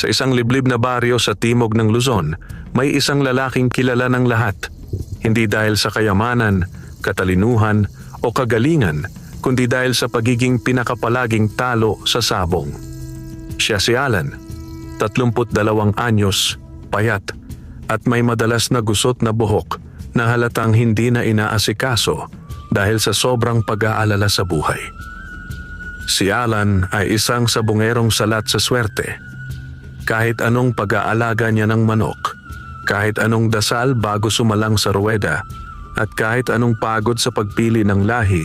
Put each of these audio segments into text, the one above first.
Sa isang liblib na baryo sa timog ng Luzon, may isang lalaking kilala ng lahat. Hindi dahil sa kayamanan, katalinuhan o kagalingan, kundi dahil sa pagiging pinakapalaging talo sa sabong. Siya si Alan, 32 anyos, payat, at may madalas na gusot na buhok na halatang hindi na inaasikaso dahil sa sobrang pag-aalala sa buhay. Si Alan ay isang sabungerong salat sa swerte. Kahit anong pag-aalaga niya ng manok, kahit anong dasal bago sumalang sa ruweda, at kahit anong pagod sa pagpili ng lahi,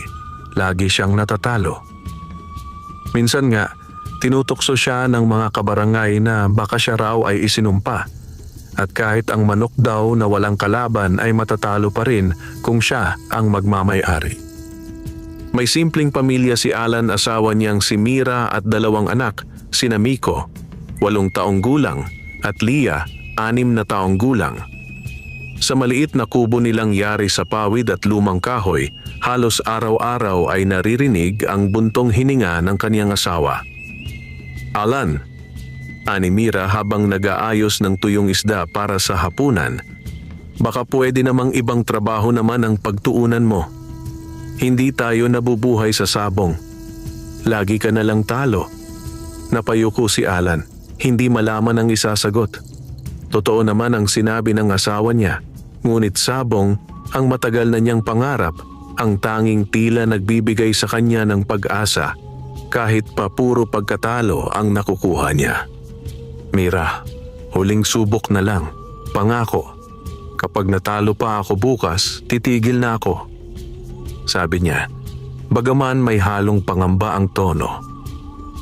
lagi siyang natatalo. Minsan nga, tinutokso siya ng mga kabarangay na baka siya raw ay isinumpa, at kahit ang manok daw na walang kalaban ay matatalo pa rin kung siya ang magmamay-ari. May simpleng pamilya si Alan, asawa niyang si Mira at 2 anak, sina Miko, 8 taong gulang, at Lia, 6 na taong gulang. Sa maliit na kubo nilang yari sa pawid at lumang kahoy, halos araw-araw ay naririnig ang buntong hininga ng kaniyang asawa. "Alan," ani Mira habang nag-aayos ng tuyong isda para sa hapunan, "baka pwede namang ibang trabaho naman ang pagtuunan mo. Hindi tayo nabubuhay sa sabong. Lagi ka na lang talo." Napayuko si Alan, hindi malaman ang isasagot. Totoo naman ang sinabi ng asawa niya, ngunit sabong ang matagal na niyang pangarap, ang tanging tila nagbibigay sa kanya ng pag-asa kahit pa puro pagkatalo ang nakukuha niya. "Mira, huling subok na lang. Pangako, kapag natalo pa ako bukas, titigil na ako," sabi niya. Bagaman may halong pangamba ang tono.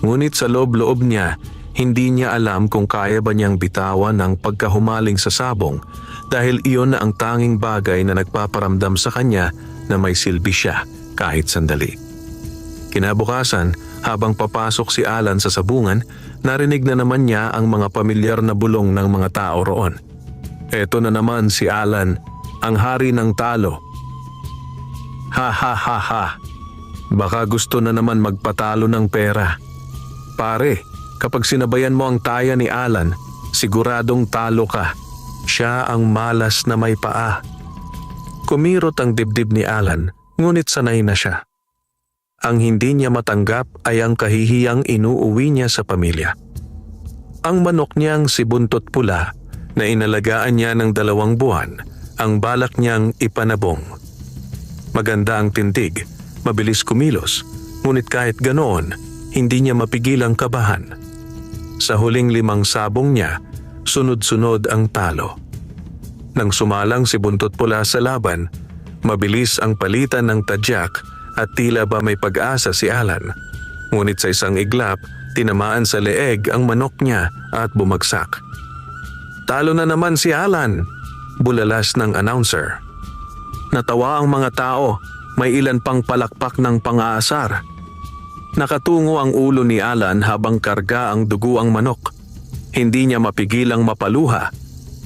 Ngunit sa loob-loob niya, hindi niya alam kung kaya ba niyang bitawan ang pagkahumaling sa sabong dahil iyon na ang tanging bagay na nagpaparamdam sa kanya na may silbi siya kahit sandali. Kinabukasan, habang papasok si Alan sa sabungan, narinig na naman niya ang mga pamilyar na bulong ng mga tao roon. Eto na naman si Alan, ang hari ng talo. "Ha ha ha ha, baka gusto na naman magpatalo ng pera. Pare, kapag sinabayan mo ang taya ni Alan, siguradong talo ka. Siya ang malas na may paa." Kumirot ang dibdib ni Alan, ngunit sanay na siya. Ang hindi niya matanggap ay ang kahihiyang inuuwi niya sa pamilya. Ang manok niyang si Buntot Pula na inalagaan niya ng 2 buwan, ang balak niyang ipanabong. Maganda ang tindig, mabilis kumilos, ngunit kahit ganoon, hindi niya mapigil ang kabahan. Sa huling 5 sabong niya, sunod-sunod ang talo. Nang sumalang si Buntot Pula sa laban, mabilis ang palitan ng tadyak at tila ba may pag-asa si Alan. Ngunit sa isang iglap, tinamaan sa leeg ang manok niya at bumagsak. "Talo na naman si Alan," bulalas ng announcer. Natawa ang mga tao, may ilan pang palakpak ng pang-aasar. Nakatungo ang ulo ni Alan habang karga ang dugo ang manok. Hindi niya mapigilang mapaluha.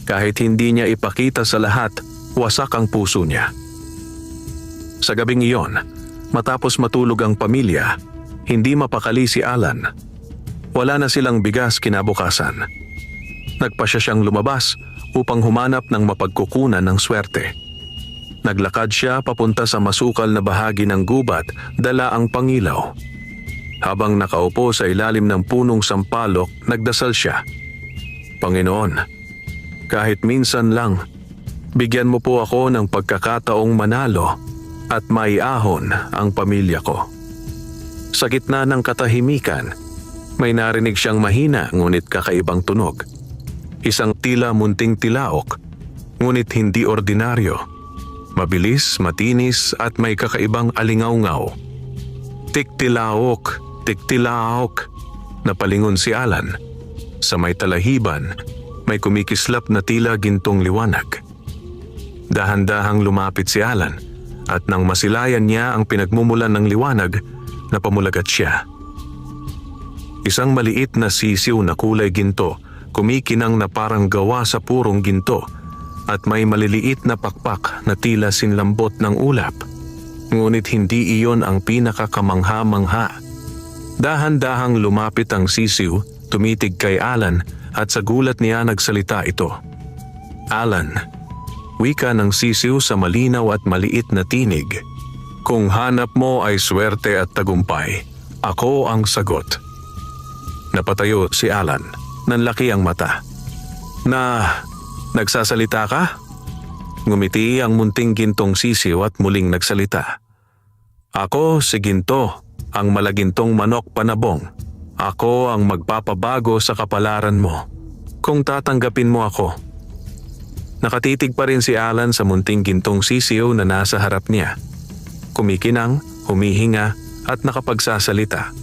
Kahit hindi niya ipakita sa lahat, wasak ang puso niya. Sa gabing iyon, matapos matulog ang pamilya, hindi mapakali si Alan. Wala na silang bigas kinabukasan. Nagpasya siyang lumabas upang humanap ng mapagkukunan ng swerte. Naglakad siya papunta sa masukal na bahagi ng gubat, dala ang pangilaw. Habang nakaupo sa ilalim ng punong sampalok, nagdasal siya. "Panginoon, kahit minsan lang, bigyan mo po ako ng pagkakataong manalo at maiahon ang pamilya ko." Sa gitna ng katahimikan, may narinig siyang mahina ngunit kakaibang tunog. Isang tila munting tilaok, ngunit hindi ordinaryo. Mabilis, matinis at may kakaibang alingaw-ngaw. "Tiktilaok, tiktilaok," napalingon si Alan. Sa may talahiban, may kumikislap na tila gintong liwanag. Dahan-dahang lumapit si Alan at nang masilayan niya ang pinagmumulan ng liwanag, napamulagat siya. Isang maliit na sisiw na kulay ginto, kumikinang na parang gawa sa purong ginto, at may maliliit na pakpak na tila sinlambot ng ulap. Ngunit hindi iyon ang pinakakamangha-mangha. Dahan-dahang lumapit ang sisiw, tumitig kay Alan at sa gulat niya nagsalita ito. Alan, wika ng sisiw sa malinaw at maliit na tinig. Kung hanap mo ay swerte at tagumpay, ako ang sagot. Napatayo si Alan, nanlaki ang mata. Nagsasalita ka? Ngumiti ang munting gintong sisiw at muling nagsalita. Ako si Ginto, ang malagintong manok panabong. Ako ang magpapabago sa kapalaran mo. Kung tatanggapin mo ako. Nakatitig pa rin si Alan sa munting gintong sisiw na nasa harap niya. Kumikinang, humihinga at nakapagsasalita.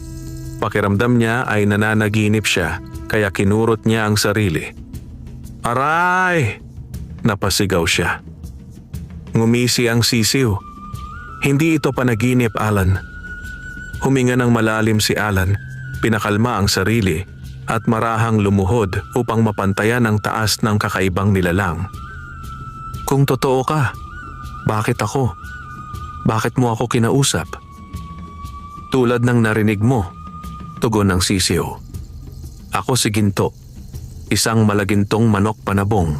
Pakiramdam niya ay nananaginip siya kaya kinurot niya ang sarili. Aray! Napasigaw siya. Ngumisi ang sisiw. Hindi ito panaginip, Alan. Huminga ng malalim si Alan, pinakalma ang sarili at marahang lumuhod upang mapantayan ang taas ng kakaibang nilalang. Kung totoo ka, bakit ako? Bakit mo ako kinausap? Tulad ng narinig mo, tugon ng sisiw. Ako si Ginto, isang malagintong manok panabong.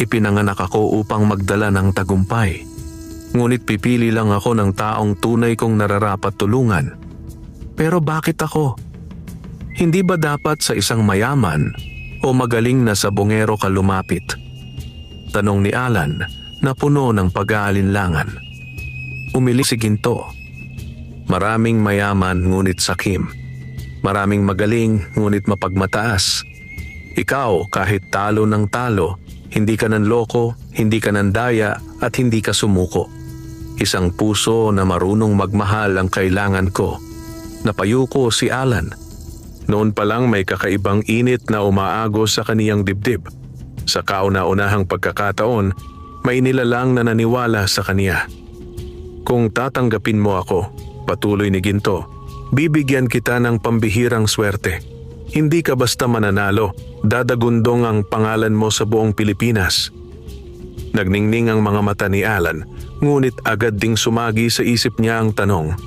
Ipinanganak ako upang magdala ng tagumpay. Ngunit pipili lang ako ng taong tunay kong nararapat tulungan. Pero bakit ako? Hindi ba dapat sa isang mayaman o magaling na sabongero ka lumapit? Tanong ni Alan na puno ng pag-aalinlangan. Umili si Ginto. Maraming mayaman ngunit sakim. Maraming magaling ngunit mapagmataas. Ikaw kahit talo ng talo, hindi ka nanloko, hindi ka nandaya at hindi ka sumuko. Isang puso na marunong magmahal ang kailangan ko. Napayuko si Alan. Noon pa lang may kakaibang init na umaagos sa kaniyang dibdib. Sa kauna-unahang pagkakataon, may nilalang na naniwala sa kaniya. Kung tatanggapin mo ako, patuloy ni Ginto, bibigyan kita ng pambihirang swerte. Hindi ka basta mananalo, dadagundong ang pangalan mo sa buong Pilipinas. Nagningning ang mga mata ni Alan, ngunit agad ding sumagi sa isip niya ang tanong.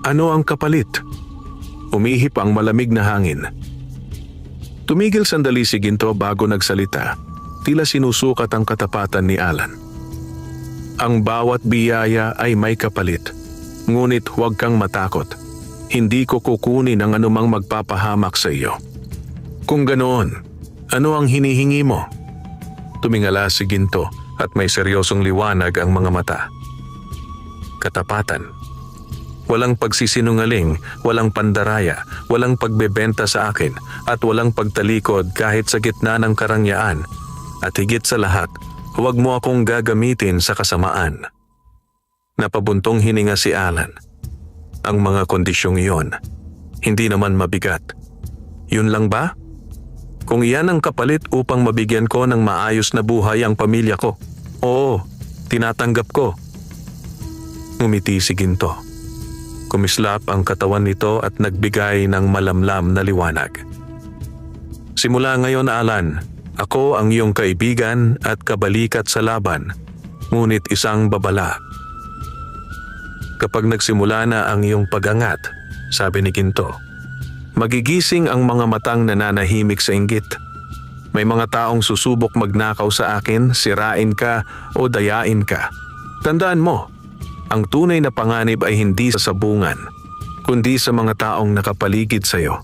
Ano ang kapalit? Umihip ang malamig na hangin. Tumigil sandali si Ginto bago nagsalita, tila sinusukat ang katapatan ni Alan. Ang bawat biyaya ay may kapalit, ngunit huwag kang matakot. Hindi ko kukunin ang anumang magpapahamak sa iyo. Kung ganoon, ano ang hinihingi mo? Tumingala si Ginto at may seryosong liwanag ang mga mata. Katapatan. Walang pagsisinungaling, walang pandaraya, walang pagbebenta sa akin at walang pagtalikod kahit sa gitna ng karangyaan. At higit sa lahat, huwag mo akong gagamitin sa kasamaan. Napabuntong hininga si Alan. Ang mga kondisyong iyon, hindi naman mabigat. Yun lang ba? Kung iyan ang kapalit upang mabigyan ko ng maayos na buhay ang pamilya ko, oo, tinatanggap ko. Ngumiti si Ginto. Kumislap ang katawan nito at nagbigay ng malamlam na liwanag. Simula ngayon, Alan, ako ang iyong kaibigan at kabalikat sa laban, ngunit isang babala. Kapag nagsimula na ang iyong pag-angat, sabi ni Ginto, magigising ang mga matang nananahimik sa inggit. May mga taong susubok magnakaw sa akin, sirain ka o dayain ka. Tandaan mo, ang tunay na panganib ay hindi sa sabungan, kundi sa mga taong nakapaligid sa iyo.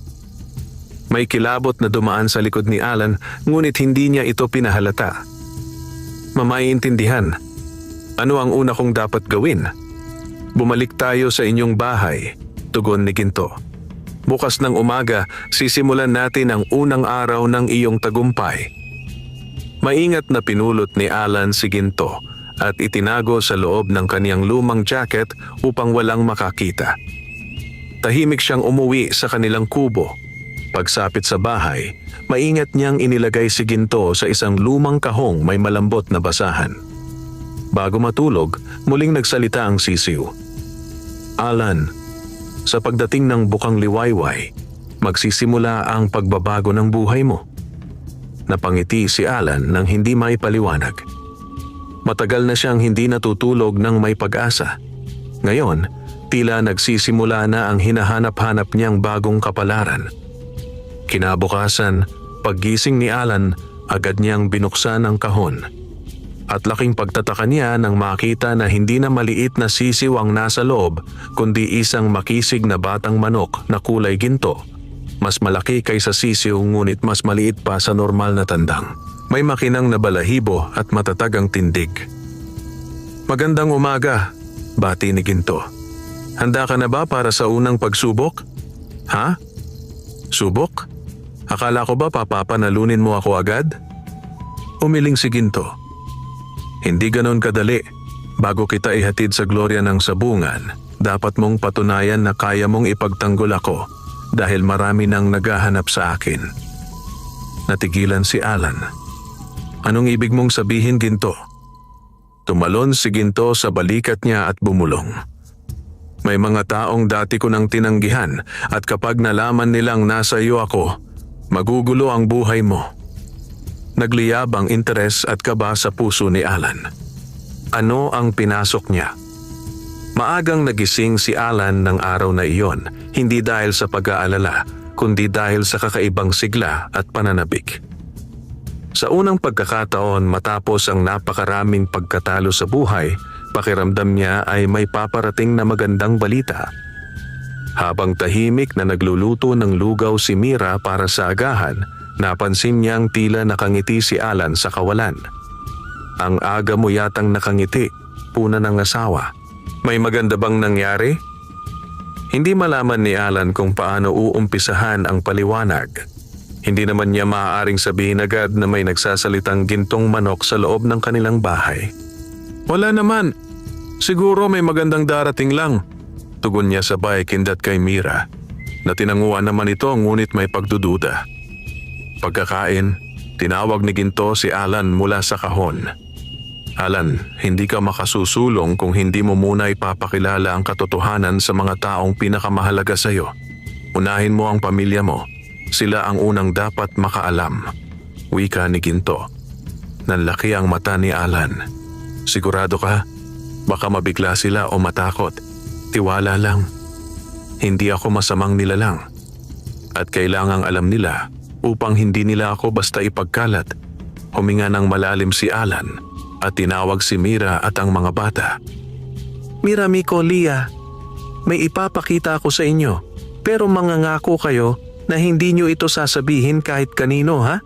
May kilabot na dumaan sa likod ni Alan, ngunit hindi niya ito pinahalata. Mamaiintindihan, ano ang una kong dapat gawin? Bumalik tayo sa inyong bahay, tugon ni Ginto. Bukas ng umaga, sisimulan natin ang unang araw ng iyong tagumpay. Maingat na pinulot ni Alan si Ginto at itinago sa loob ng kaniyang lumang jacket upang walang makakita. Tahimik siyang umuwi sa kanilang kubo. Pagsapit sa bahay, maingat niyang inilagay si Ginto sa isang lumang kahong may malambot na basahan. Bago matulog, muling nagsalita ang sisiw. Alan, sa pagdating ng bukang liwayway, magsisimula ang pagbabago ng buhay mo. Napangiti si Alan nang hindi maipaliwanag. Matagal na siyang hindi natutulog ng may pag-asa. Ngayon, tila nagsisimula na ang hinahanap-hanap niyang bagong kapalaran. Kinabukasan, Paggising ni Alan, agad niyang binuksan ang kahon. At laking pagtataka niya nang makita na hindi na maliit na sisiw ang nasa loob, kundi isang makisig na batang manok na kulay ginto. Mas malaki kaysa sisiw ngunit mas maliit pa sa normal na tandang. May makinang na balahibo at matatag ang tindig. "Magandang umaga," bati ni Ginto. "Handa ka na ba para sa unang pagsubok?" "Ha? Subok? Akala ko ba papapanalunin mo ako agad?" Umiling si Ginto. "Hindi ganon kadali. Bago kita ihatid sa glorya ng sabungan, dapat mong patunayan na kaya mong ipagtanggol ako dahil marami nang naghahanap sa akin." Natigilan si Alan. "Anong ibig mong sabihin, Ginto?" Tumalon si Ginto sa balikat niya at bumulong. "May mga taong dati ko nang tinanggihan at kapag nalaman nilang nasa iyo ako, magugulo ang buhay mo." Nagliyab ang interes at kaba sa puso ni Alan. Ano ang pinasok niya? Maagang nagising si Alan ng araw na iyon, hindi dahil sa pag-aalala, kundi dahil sa kakaibang sigla at pananabik. Sa unang pagkakataon matapos ang napakaraming pagkatalo sa buhay, pakiramdam niya ay may paparating na magandang balita. Habang tahimik na nagluluto ng lugaw si Mira para sa agahan, napansin niyang tila nakangiti si Alan sa kawalan. "Ang aga mo yatang nakangiti," puna ng asawa. "May maganda bang nangyari?" Hindi malaman ni Alan kung paano uumpisahan ang paliwanag. Hindi naman niya maaaring sabihin agad na may nagsasalitang gintong manok sa loob ng kanilang bahay. "Wala naman. Siguro may magandang darating lang," tugon niya sabay kindat kay Mira, na tinanguan naman ito ngunit may pagdududa. Pagkakain, tinawag ni Ginto si Alan mula sa kahon. "Alan, hindi ka makasusulong kung hindi mo muna ipapakilala ang katotohanan sa mga taong pinakamahalaga sa iyo. Unahin mo ang pamilya mo. Sila ang unang dapat makaalam," wika ni Ginto. Nanlaki ang mata ni Alan. "Sigurado ka? Baka mabigla sila o matakot. Tiwala lang. Hindi ako masamang nilalang. At kailangang alam nila upang hindi nila ako basta ipagkalat." Huminga ng malalim si Alan at tinawag si Mira at ang mga bata. "Mira, Miko, Lia, may ipapakita ako sa inyo, pero mangangako kayo na hindi nyo ito sasabihin kahit kanino, ha?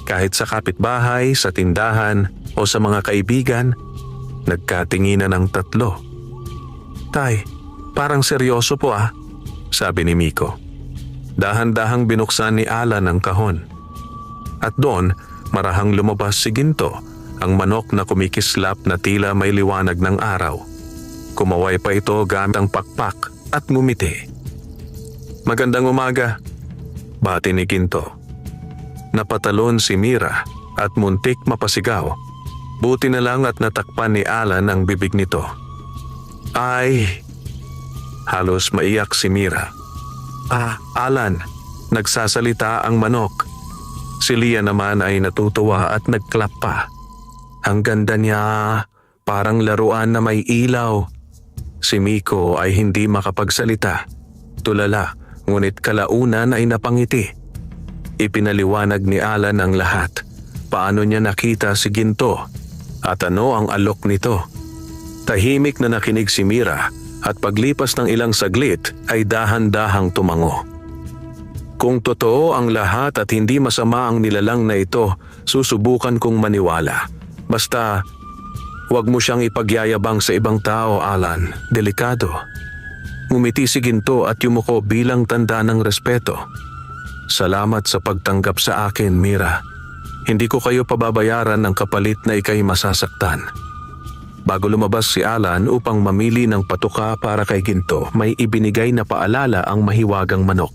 Kahit sa kapitbahay, sa tindahan o sa mga kaibigan." Nagkatinginan ang tatlo. "Tay, parang seryoso po ah," sabi ni Miko. Dahan-dahang binuksan ni Alan ang kahon. At doon, marahang lumabas si Ginto, ang manok na kumikislap na tila may liwanag ng araw. Kumaway pa ito gamit ang pakpak at ngumiti. "Magandang umaga," bati ni Ginto. Napatalon si Mira at muntik mapasigaw. Buti na lang at natakpan ni Alan ang bibig nito. "Ay!" Halos maiyak si Mira. Alan," nagsasalita ang manok. Si Lia naman ay natutuwa at nagklap pa. "Ang ganda niya, parang laruan na may ilaw." Si Miko ay hindi makapagsalita. Tulala, ngunit kalaunan ay napangiti. Ipinaliwanag ni Alan ang lahat. Paano niya nakita si Ginto at ano ang alok nito. Tahimik na nakinig si Mira at paglipas ng ilang saglit ay dahan-dahang tumango. Kung totoo ang lahat at hindi masama ang nilalang na ito, susubukan kong maniwala. Basta, huwag mo siyang ipagyayabang sa ibang tao, Alan. Delikado. Ngumiti si Ginto at yumuko bilang tanda ng respeto. "Salamat sa pagtanggap sa akin, Mira. Hindi ko kayo pababayaran ng kapalit na ikay masasaktan." Bago lumabas si Alan upang mamili ng patuka para kay Ginto, may ibinigay na paalala ang mahiwagang manok.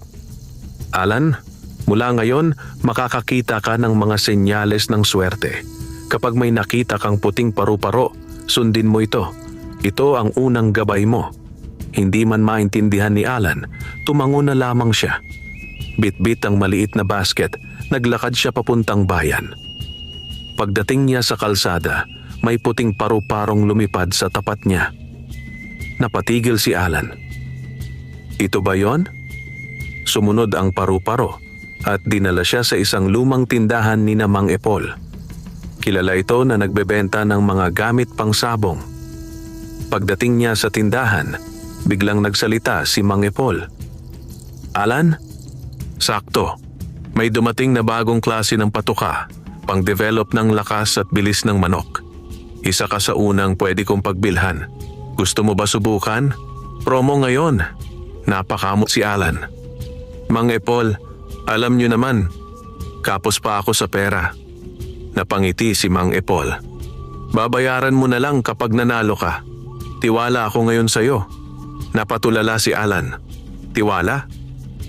"Alan, mula ngayon makakakita ka ng mga senyales ng swerte. Kapag may nakita kang puting paru-paro, sundin mo ito. Ito ang unang gabay mo." Hindi man maintindihan ni Alan, tumango na lamang siya. Bit-bit ang maliit na basket, naglakad siya papuntang bayan. Pagdating niya sa kalsada, may puting paru-parong lumipad sa tapat niya. Napatigil si Alan. "Ito ba yon?" Sumunod ang paru-paro. at dinala siya sa isang lumang tindahan ni Mang Epol. Kilala ito na nagbebenta ng mga gamit pang sabong. Pagdating niya sa tindahan, biglang nagsalita si Mang Epol. "Alan? Sakto. May dumating na bagong klase ng patuka, pang-develop ng lakas at bilis ng manok. Isa ka sa unang pwede kong pagbilhan. Gusto mo ba subukan? Promo ngayon." Napakamot si Alan. "Mang Epol, alam niyo naman, kapos pa ako sa pera." Napangiti si Mang Epol. "Babayaran mo na lang kapag nanalo ka. Tiwala ako ngayon sa'yo." Napatulala si Alan. "Tiwala?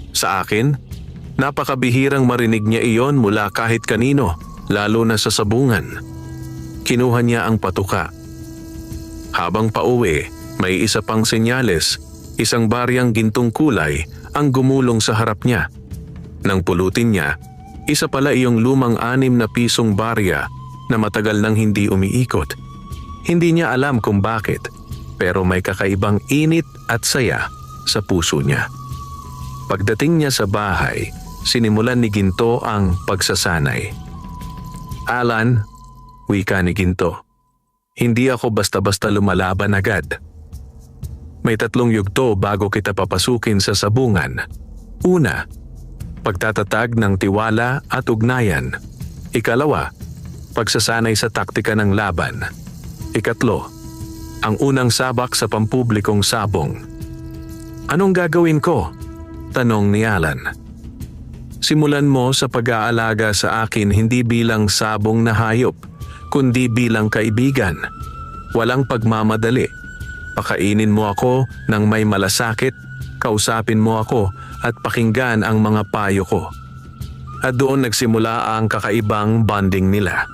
Sa akin?" Napakabihirang marinig niya iyon mula kahit kanino, lalo na sa sabungan. Kinuha niya ang patuka. Habang pauwi, may isa pang senyales, isang baryang gintong kulay ang gumulong sa harap niya. Nang pulutin niya, isa pala iyong lumang 6 na pisong barya na matagal nang hindi umiikot. Hindi niya alam kung bakit, pero may kakaibang init at saya sa puso niya. Pagdating niya sa bahay, sinimulan ni Ginto ang pagsasanay. "Alan," wika ni Ginto, "hindi ako basta-basta lumalaban agad. May 3 yugto bago kita papasukin sa sabungan. Una, pagtatatag ng tiwala at ugnayan. Ikalawa, pagsasanay sa taktika ng laban. Ikatlo, ang unang sabak sa pampublikong sabong." "Anong gagawin ko?" tanong ni Alan. "Simulan mo sa pag-aalaga sa akin hindi bilang sabong na hayop, kundi bilang kaibigan. Walang pagmamadali. Pakainin mo ako ng may malasakit, kausapin mo ako at pakinggan ang mga payo ko." At doon nagsimula ang kakaibang bonding nila.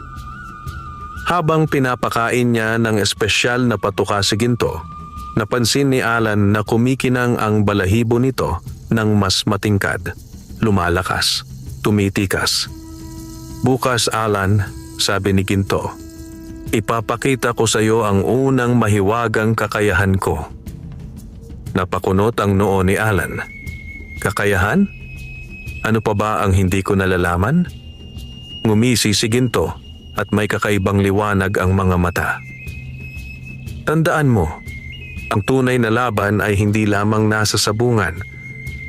Habang pinapakain niya ng espesyal na patuka si Ginto, napansin ni Alan na kumikinang ang balahibo nito ng mas matingkad, lumalakas, tumitikas. "Bukas, Alan," sabi ni Ginto, "ipapakita ko sa iyo ang unang mahiwagang kakayahan ko." Napakunot ang noo ni Alan. "Kakayahan? Ano pa ba ang hindi ko nalalaman?" Ngumisi si Ginto at may kakaibang liwanag ang mga mata. "Tandaan mo, ang tunay na laban ay hindi lamang nasa sabungan.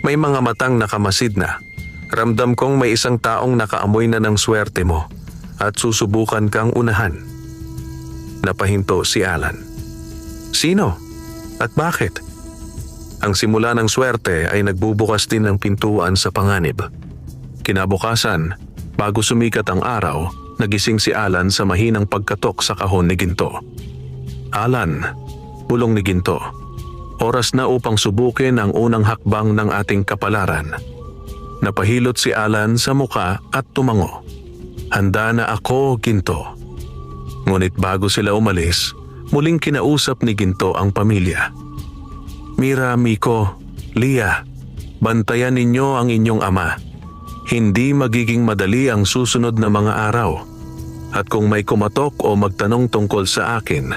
May mga matang nakamasid na. Ramdam kong may isang taong nakaamoy na ng swerte mo at susubukan kang unahan." Napahinto si Alan. "Sino? At bakit?" Ang simula ng swerte ay nagbubukas din ng pintuan sa panganib. Kinabukasan, bago sumikat ang araw, nagising si Alan sa mahinang pagkatok sa kahon ni Ginto. "Alan," bulong ni Ginto, "oras na upang subukin ang unang hakbang ng ating kapalaran." Napahilot si Alan sa muka at tumango. "Handa na ako, Ginto." Ngunit bago sila umalis, muling kinausap ni Ginto ang pamilya. "Mira, Miko, Lia, bantayan ninyo ang inyong ama. Hindi magiging madali ang susunod na mga araw. At kung may kumatok o magtanong tungkol sa akin,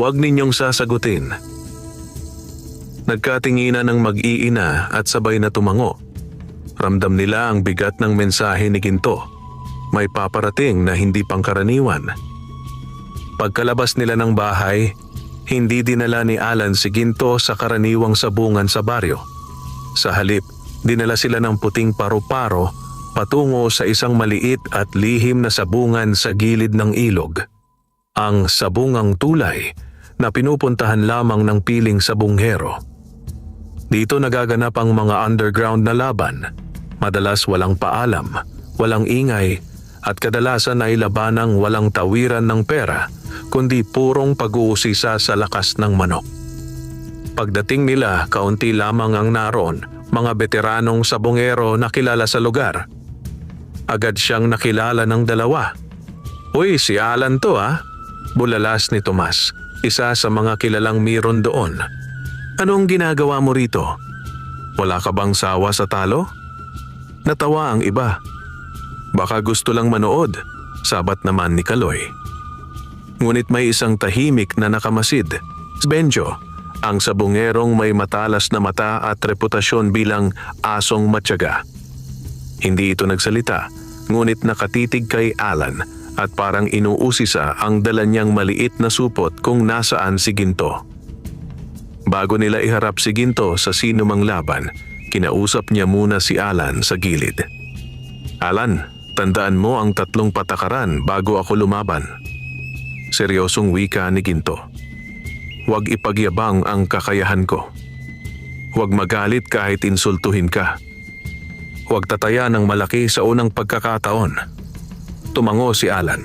huwag ninyong sasagutin." Nagkatinginan ng mag-iina at sabay na tumango. Ramdam nila ang bigat ng mensahe ni Ginto. May paparating na hindi pangkaraniwan. Pagkalabas nila ng bahay, hindi dinala ni Alan si Ginto sa karaniwang sabungan sa baryo. Sa halip, dinala sila ng puting paru-paro patungo sa isang maliit at lihim na sabungan sa gilid ng ilog. Ang sabungang tulay na pinupuntahan lamang ng piling sabunghero. Dito nagaganap ang mga underground na laban. Madalas walang paalam, walang ingay, at kadalasan ay labanang walang tawiran ng pera, kundi purong pag-uusisa sa lakas ng manok. Pagdating nila, kaunti lamang ang naroon, mga veteranong sabongero na kilala sa lugar. Agad siyang nakilala ng dalawa. "Uy, si Alan to ah," bulalas ni Tomas, isa sa mga kilalang miron doon. "Anong ginagawa mo rito? Wala ka bang sawa sa talo?" Natawa ang iba. "Baka gusto lang manood," sabat naman ni Kaloy. Ngunit may isang tahimik na nakamasid. Benjo, ang sabungerong may matalas na mata at reputasyon bilang asong matyaga. Hindi ito nagsalita, ngunit nakatitig kay Alan at parang inuusisa ang dala niyang maliit na supot kung nasaan si Ginto. Bago nila iharap si Ginto sa sinumang laban, kinausap niya muna si Alan sa gilid. Alan, tandaan mo ang 3 patakaran bago ako lumaban. Seryosong wika ni Ginto. Huwag ipagyabang ang kakayahan ko. Huwag magalit kahit insultuhin ka. Huwag tataya ng malaki sa unang pagkakataon. Tumango si Alan.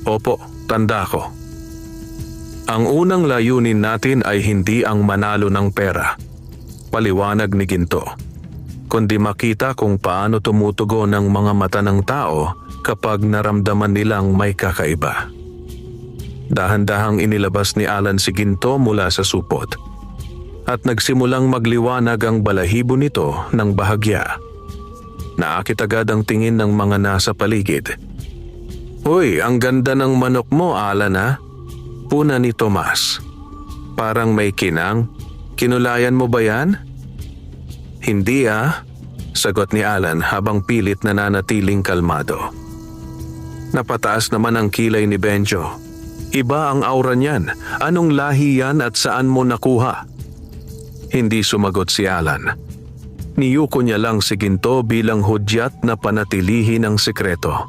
Opo, tanda ko. Ang unang layunin natin ay hindi ang manalo ng pera. Paliwanag ni Ginto. Kundi makita kung paano tumutugon ang mga mata ng tao kapag naramdaman nilang may kakaiba. Dahan-dahang inilabas ni Alan si Ginto mula sa supot. At nagsimulang magliwanag ang balahibo nito ng bahagya. Naakit agad ang tingin ng mga nasa paligid. Hoy, ang ganda ng manok mo, Alan ha? Puna ni Tomas. Parang may kinang. Kinulayan mo ba yan? Hindi sagot ni Alan habang pilit nananatiling kalmado. Napataas naman ang kilay ni Benjo. Iba ang aura niyan. Anong lahi yan at saan mo nakuha? Hindi sumagot si Alan. Niyuko niya lang si Ginto bilang hudyat na panatilihin ang sekreto.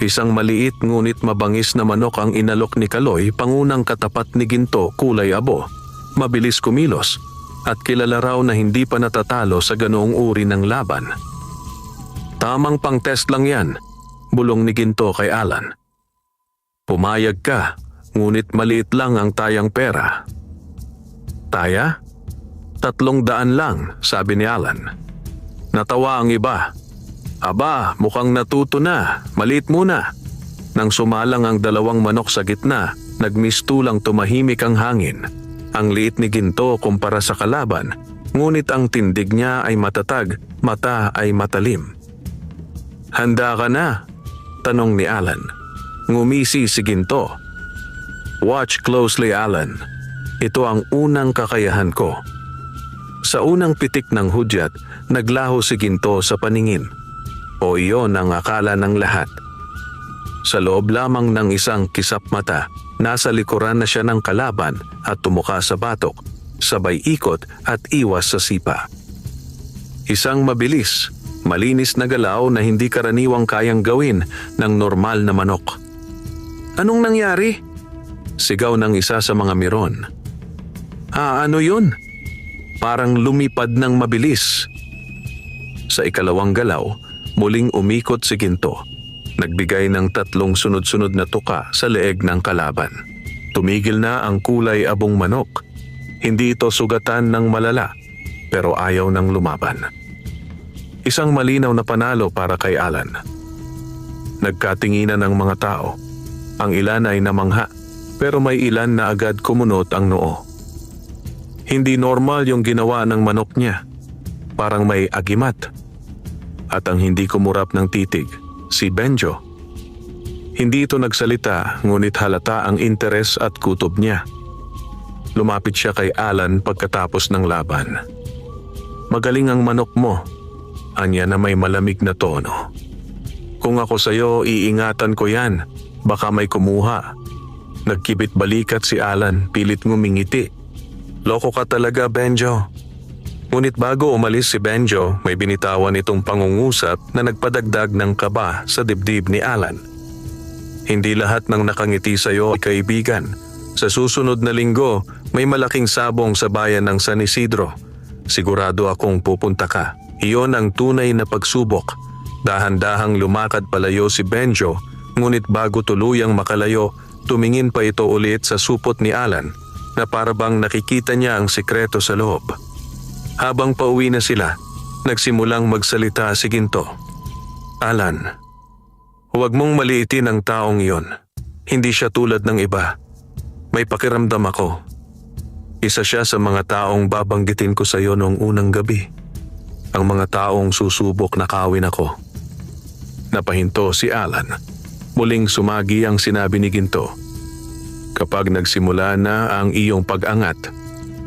Isang maliit ngunit mabangis na manok ang inalok ni Kaloy, pangunang katapat ni Ginto, kulay abo, mabilis kumilos at kilala raw na hindi pa natatalo sa ganoong uri ng laban. Tamang pang-test lang yan, bulong ni Ginto kay Alan. Pumayag ka, ngunit maliit lang ang tayang pera. Taya? 300 lang, sabi ni Alan. Natawa ang iba. Aba, mukhang natuto na, maliit muna. Nang sumalang ang 2 manok sa gitna, nagmistulang tumahimik ang hangin. Ang liit ni Ginto kumpara sa kalaban, ngunit ang tindig niya ay matatag, mata ay matalim. Handa ka na? Tanong ni Alan. Ngumisi si Ginto. Watch closely, Alan. Ito ang unang kakayahan ko. Sa unang pitik ng hudyat, naglaho si Ginto sa paningin. O iyon ang akala ng lahat. Sa loob lamang ng isang kisap mata, nasa likuran na siya ng kalaban at tumuka sa batok, sabay ikot at iwas sa sipa. Isang mabilis, malinis na galaw na hindi karaniwang kayang gawin ng normal na manok. Anong nangyari? Sigaw ng isa sa mga miron. Ano yun? Parang lumipad ng mabilis. Sa ikalawang galaw, muling umikot si Ginto. Nagbigay ng 3 sunod-sunod na tuka sa leeg ng kalaban. Tumigil na ang kulay abong manok. Hindi ito sugatan ng malala, pero ayaw ng lumaban. Isang malinaw na panalo para kay Alan. Nagkatinginan ang mga tao. Ang ilan ay namangha, pero may ilan na agad kumunot ang noo. Hindi normal yung ginawa ng manok niya. Parang may agimat. At ang hindi kumurap ng titig, si Benjo. Hindi ito nagsalita, ngunit halata ang interes at kutob niya. Lumapit siya kay Alan pagkatapos ng laban. Magaling ang manok mo, anya na may malamig na tono. Kung ako sa'yo, iingatan ko yan. Baka may kumuha. Nagkibit balikat si Alan, pilit ngumingiti. Loko ka talaga, Benjo. Ngunit bago umalis si Benjo, may binitawan itong pangungusap na nagpadagdag ng kaba sa dibdib ni Alan. Hindi lahat ng nakangiti sa iyo ay kaibigan. Sa susunod na linggo, may malaking sabong sa bayan ng San Isidro. Sigurado akong pupunta ka. Iyon ang tunay na pagsubok. Dahan-dahang lumakad palayo si Benjo, ngunit bago tuluyang makalayo, tumingin pa ito ulit sa supot ni Alan na parabang nakikita niya ang sikreto sa loob. Habang pauwi na sila, nagsimulang magsalita si Ginto. Alan, huwag mong maliitin ang taong iyon. Hindi siya tulad ng iba. May pakiramdam ako. Isa siya sa mga taong babanggitin ko sa iyo noong unang gabi. Ang mga taong susubok na kawin ako. Napahinto si Alan. Muling sumagi ang sinabi ni Ginto. Kapag nagsimula na ang iyong pag-angat,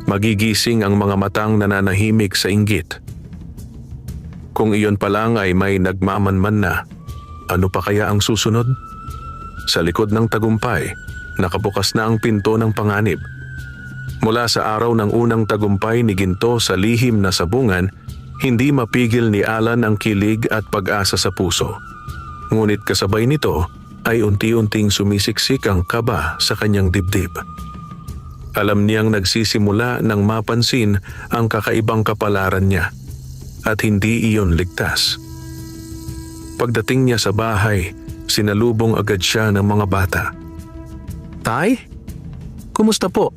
magigising ang mga matang nananahimik sa inggit. Kung iyon pa lang ay may nagmamanman na, ano pa kaya ang susunod? Sa likod ng tagumpay, nakabukas na ang pinto ng panganib. Mula sa araw ng unang tagumpay ni Ginto sa lihim na sabungan, hindi mapigil ni Alan ang kilig at pag-asa sa puso. Ngunit kasabay nito ay unti-unting sumisiksik ang kaba sa kanyang dibdib. Alam niyang nagsisimula nang mapansin ang kakaibang kapalaran niya at hindi iyon ligtas. Pagdating niya sa bahay, sinalubong agad siya ng mga bata. "Tay, kumusta po?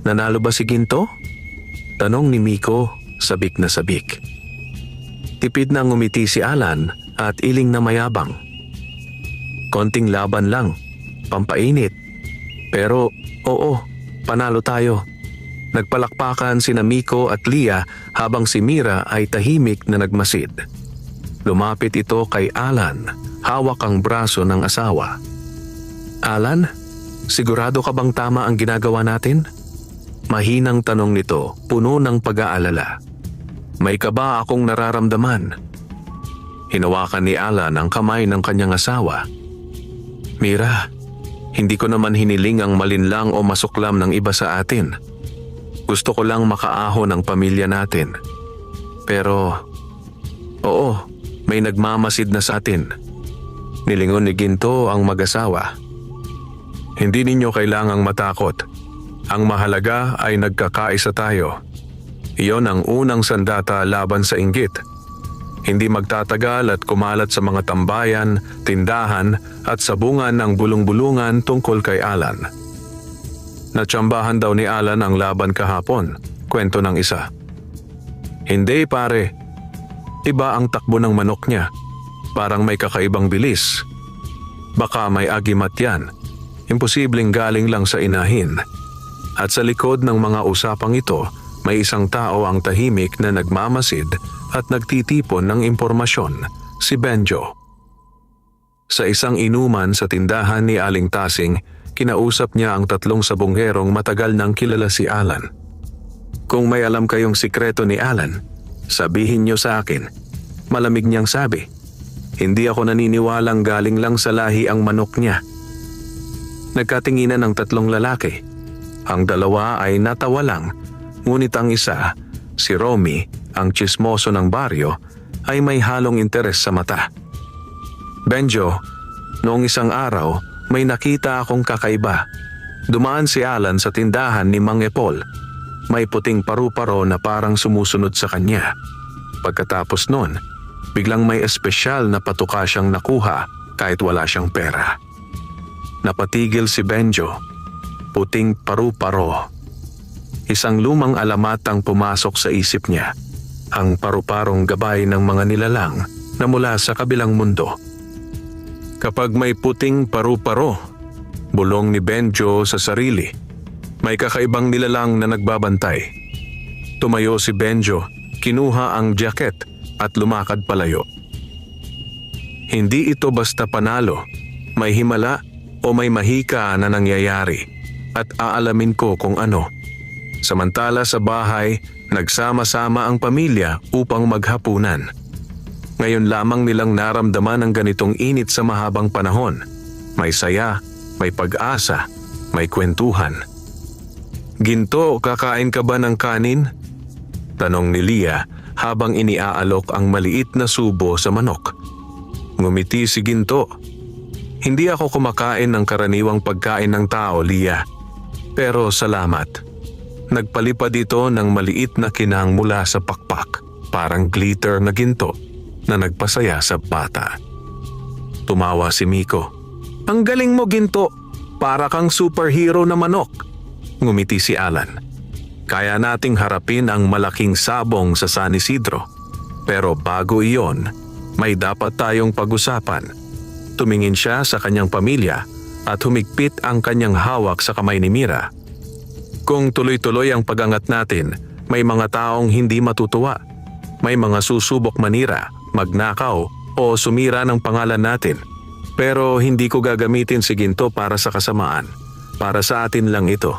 Nanalo ba si Ginto?" Tanong ni Miko, sabik na sabik. Tipid na ngumiti si Alan at iling na mayabang. "Konting laban lang, pampainit. Pero oo, panalo tayo." Nagpalakpakan sina Miko at Lia habang si Mira ay tahimik na nagmasid. Lumapit ito kay Alan, hawak ang braso ng asawa. "Alan, sigurado ka bang tama ang ginagawa natin?" Mahinang tanong nito, puno ng pag-aalala. "May kaba akong nararamdaman." Hinawakan ni Alan ang kamay ng kanyang asawa. "Mira, hindi ko naman hiniling ang malinlang o masuklam ng iba sa atin. Gusto ko lang makaahon ang pamilya natin. Pero, oo, may nagmamasid na sa atin." Nilingon ni Ginto ang mag-asawa. "Hindi ninyo kailangang matakot. Ang mahalaga ay nagkakaisa tayo. Iyon ang unang sandata laban sa inggit. Hindi magtatagal at kumalat sa mga tambayan, tindahan at sabungan ng bulong-bulungan tungkol kay Alan." Natsambahan daw ni Alan ang laban kahapon, kwento ng isa. "Hindi pare, iba ang takbo ng manok niya. Parang may kakaibang bilis. Baka may agimat yan. Imposibleng galing lang sa inahin." At sa likod ng mga usapang ito, may isang tao ang tahimik na nagmamasid at nagtitipon ng impormasyon, si Benjo. Sa isang inuman sa tindahan ni Aling Tasing, kinausap niya ang tatlong sabongherong matagal nang kilala si Alan. "Kung may alam kayong sikreto ni Alan, sabihin niyo sa akin." Malamig niyang sabi. "Hindi ako naniniwalang galing lang sa lahi ang manok niya." Nagkatinginan ang tatlong lalaki. Ang dalawa ay natawa lang, ngunit ang isa, si Romy, ang tsismoso ng baryo, ay may halong interes sa mata. "Benjo, noong isang araw, may nakita akong kakaiba. Dumaan si Alan sa tindahan ni Mang Epol. May puting paru-paro na parang sumusunod sa kanya. Pagkatapos nun, biglang may espesyal na patuka siyang nakuha kahit wala siyang pera." Napatigil si Benjo. Puting paru-paro. Isang lumang alamat ang pumasok sa isip niya. Ang paru-parong gabay ng mga nilalang na mula sa kabilang mundo. "Kapag may puting paru-paro," bulong ni Benjo sa sarili, "may kakaibang nilalang na nagbabantay." Tumayo si Benjo, kinuha ang jacket at lumakad palayo. Hindi ito basta panalo, may himala o may mahika na nangyayari at aalamin ko kung ano. Samantala sa bahay, nagsama-sama ang pamilya upang maghapunan. Ngayon lamang nilang naramdaman ang ganitong init sa mahabang panahon. May saya, may pag-asa, may kwentuhan. "Ginto, kakain ka ba ng kanin?" Tanong ni Lia habang iniaalok ang maliit na subo sa manok. Ngumiti si Ginto. "Hindi ako kumakain ng karaniwang pagkain ng tao, Lia. Pero salamat." Nagpalipad ito ng maliit na kinang mula sa pakpak, parang glitter na ginto na nagpasaya sa bata. Tumawa si Miko. "Ang galing mo, Ginto. Para kang superhero na manok." Ngumiti si Alan. "Kaya nating harapin ang malaking sabong sa San Isidro. Pero bago iyon, may dapat tayong pag-usapan." Tumingin siya sa kanyang pamilya at humigpit ang kanyang hawak sa kamay ni Mira. "Kung tuloy-tuloy ang pag-angat natin, may mga taong hindi matutuwa. May mga susubok manira, magnakaw o sumira ng pangalan natin. Pero hindi ko gagamitin si Ginto para sa kasamaan. Para sa atin lang ito.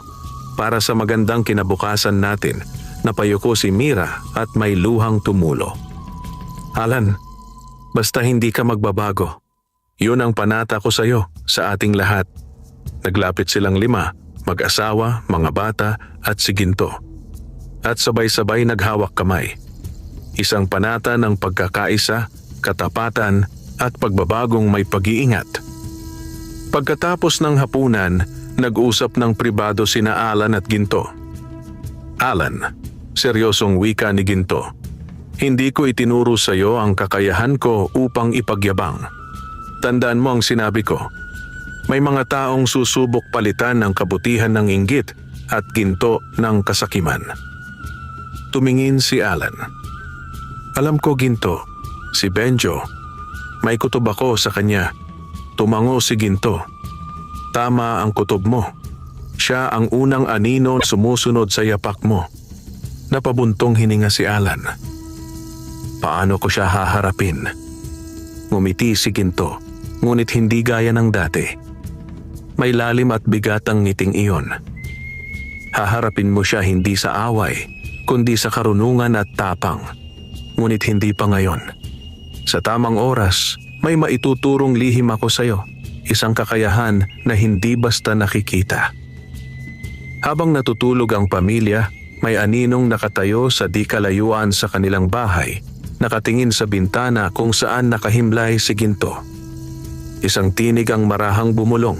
Para sa magandang kinabukasan natin." Napayuko si Mira at may luhang tumulo. Alan, basta hindi ka magbabago. Yun ang panata ko sa'yo, sa ating lahat. Naglapit silang 5, mag-asawa, mga bata at si Ginto. At sabay-sabay naghawak kamay. Isang panata ng pagkakaisa, katapatan at pagbabagong may pag-iingat. Pagkatapos ng hapunan, nag-usap ng pribado sina Alan at Ginto. Alan, seryosong wika ni Ginto. Hindi ko itinuro sa iyo ang kakayahan ko upang ipagyabang. Tandaan mo ang sinabi ko. May mga taong susubok palitan ng kabutihan ng inggit at ginto ng kasakiman. Tumingin si Alan. Alam ko, Ginto, si Benjo. May kutob ako sa kanya. Tumango si Ginto. Tama ang kutob mo. Siya ang unang anino na sumusunod sa yapak mo. Napabuntong hininga si Alan. Paano ko siya haharapin? Ngumiti si Ginto, ngunit hindi gaya ng dati. May lalim at bigat ang ngiting iyon. Haharapin mo siya hindi sa away, kundi sa karunungan at tapang. Ngunit hindi pa ngayon. Sa tamang oras, may maituturong lihim ako sa iyo. Isang kakayahan na hindi basta nakikita. Habang natutulog ang pamilya, may aninong nakatayo sa di kalayuan sa kanilang bahay, nakatingin sa bintana kung saan nakahimlay si Ginto. Isang tinig ang marahang bumulong.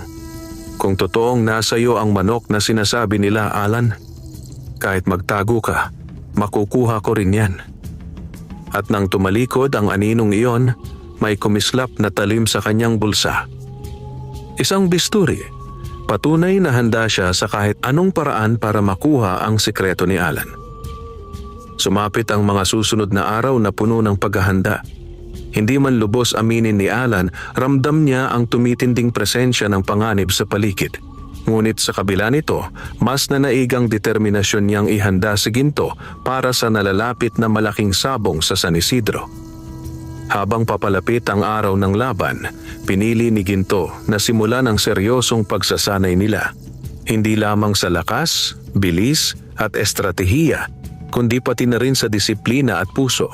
Kung totoong nasa iyo ang manok na sinasabi nila, Alan, kahit magtago ka, makukuha ko rin yan. At nang tumalikod ang aninong iyon, may kumislap na talim sa kanyang bulsa. Isang bisturi. Patunay na handa siya sa kahit anong paraan para makuha ang sikreto ni Alan. Sumapit ang mga susunod na araw na puno ng paghahanda. Hindi man lubos aminin ni Alan, ramdam niya ang tumitinding presensya ng panganib sa paligid. Ngunit sa kabila nito, mas nanaigang determinasyon niyang ihanda si Ginto para sa nalalapit na malaking sabong sa San Isidro. Habang papalapit ang araw ng laban, pinili ni Ginto na simulan ang seryosong pagsasanay nila. Hindi lamang sa lakas, bilis at estratehiya, kundi pati na rin sa disiplina at puso.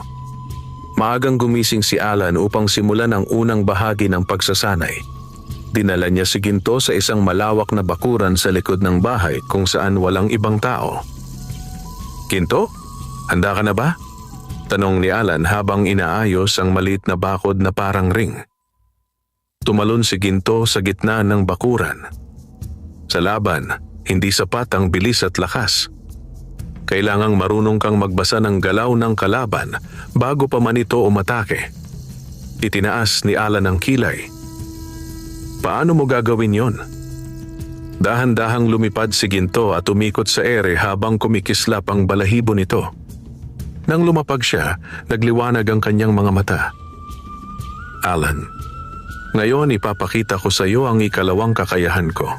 Maagang gumising si Alan upang simulan ang unang bahagi ng pagsasanay. Dinala niya si Ginto sa isang malawak na bakuran sa likod ng bahay kung saan walang ibang tao. Ginto, handa ka na ba? Tanong ni Alan habang inaayos ang maliit na bakod na parang ring. Tumalon si Ginto sa gitna ng bakuran. Sa laban, hindi sapat ang bilis at lakas. Kailangang marunong kang magbasa ng galaw ng kalaban bago pa man ito umatake. Itinaas ni Alan ang kilay. Paano mo gagawin yon? Dahan-dahang lumipad si Ginto at umikot sa ere habang kumikislap ang balahibo nito. Nang lumapag siya, nagliwanag ang kanyang mga mata. Alan, ngayon ipapakita ko sa iyo ang ikalawang kakayahan ko.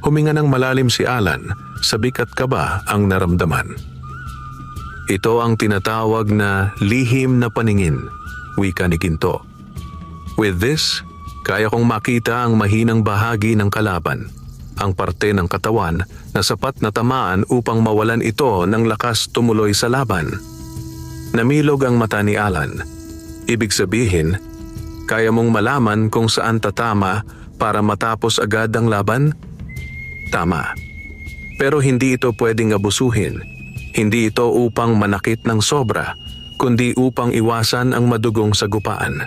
Huminga ng malalim si Alan, sa bigat kaba ang naramdaman. Ito ang tinatawag na lihim na paningin, wika ni Ginto. With this, kaya kong makita ang mahinang bahagi ng kalaban, ang parte ng katawan na sapat na tamaan upang mawalan ito ng lakas tumuloy sa laban. Namilog ang mata ni Alan. Ibig sabihin, kaya mong malaman kung saan tatama para matapos agad ang laban? Tama. Pero hindi ito pwedeng abusuhin. Hindi ito upang manakit ng sobra, kundi upang iwasan ang madugong sagupaan.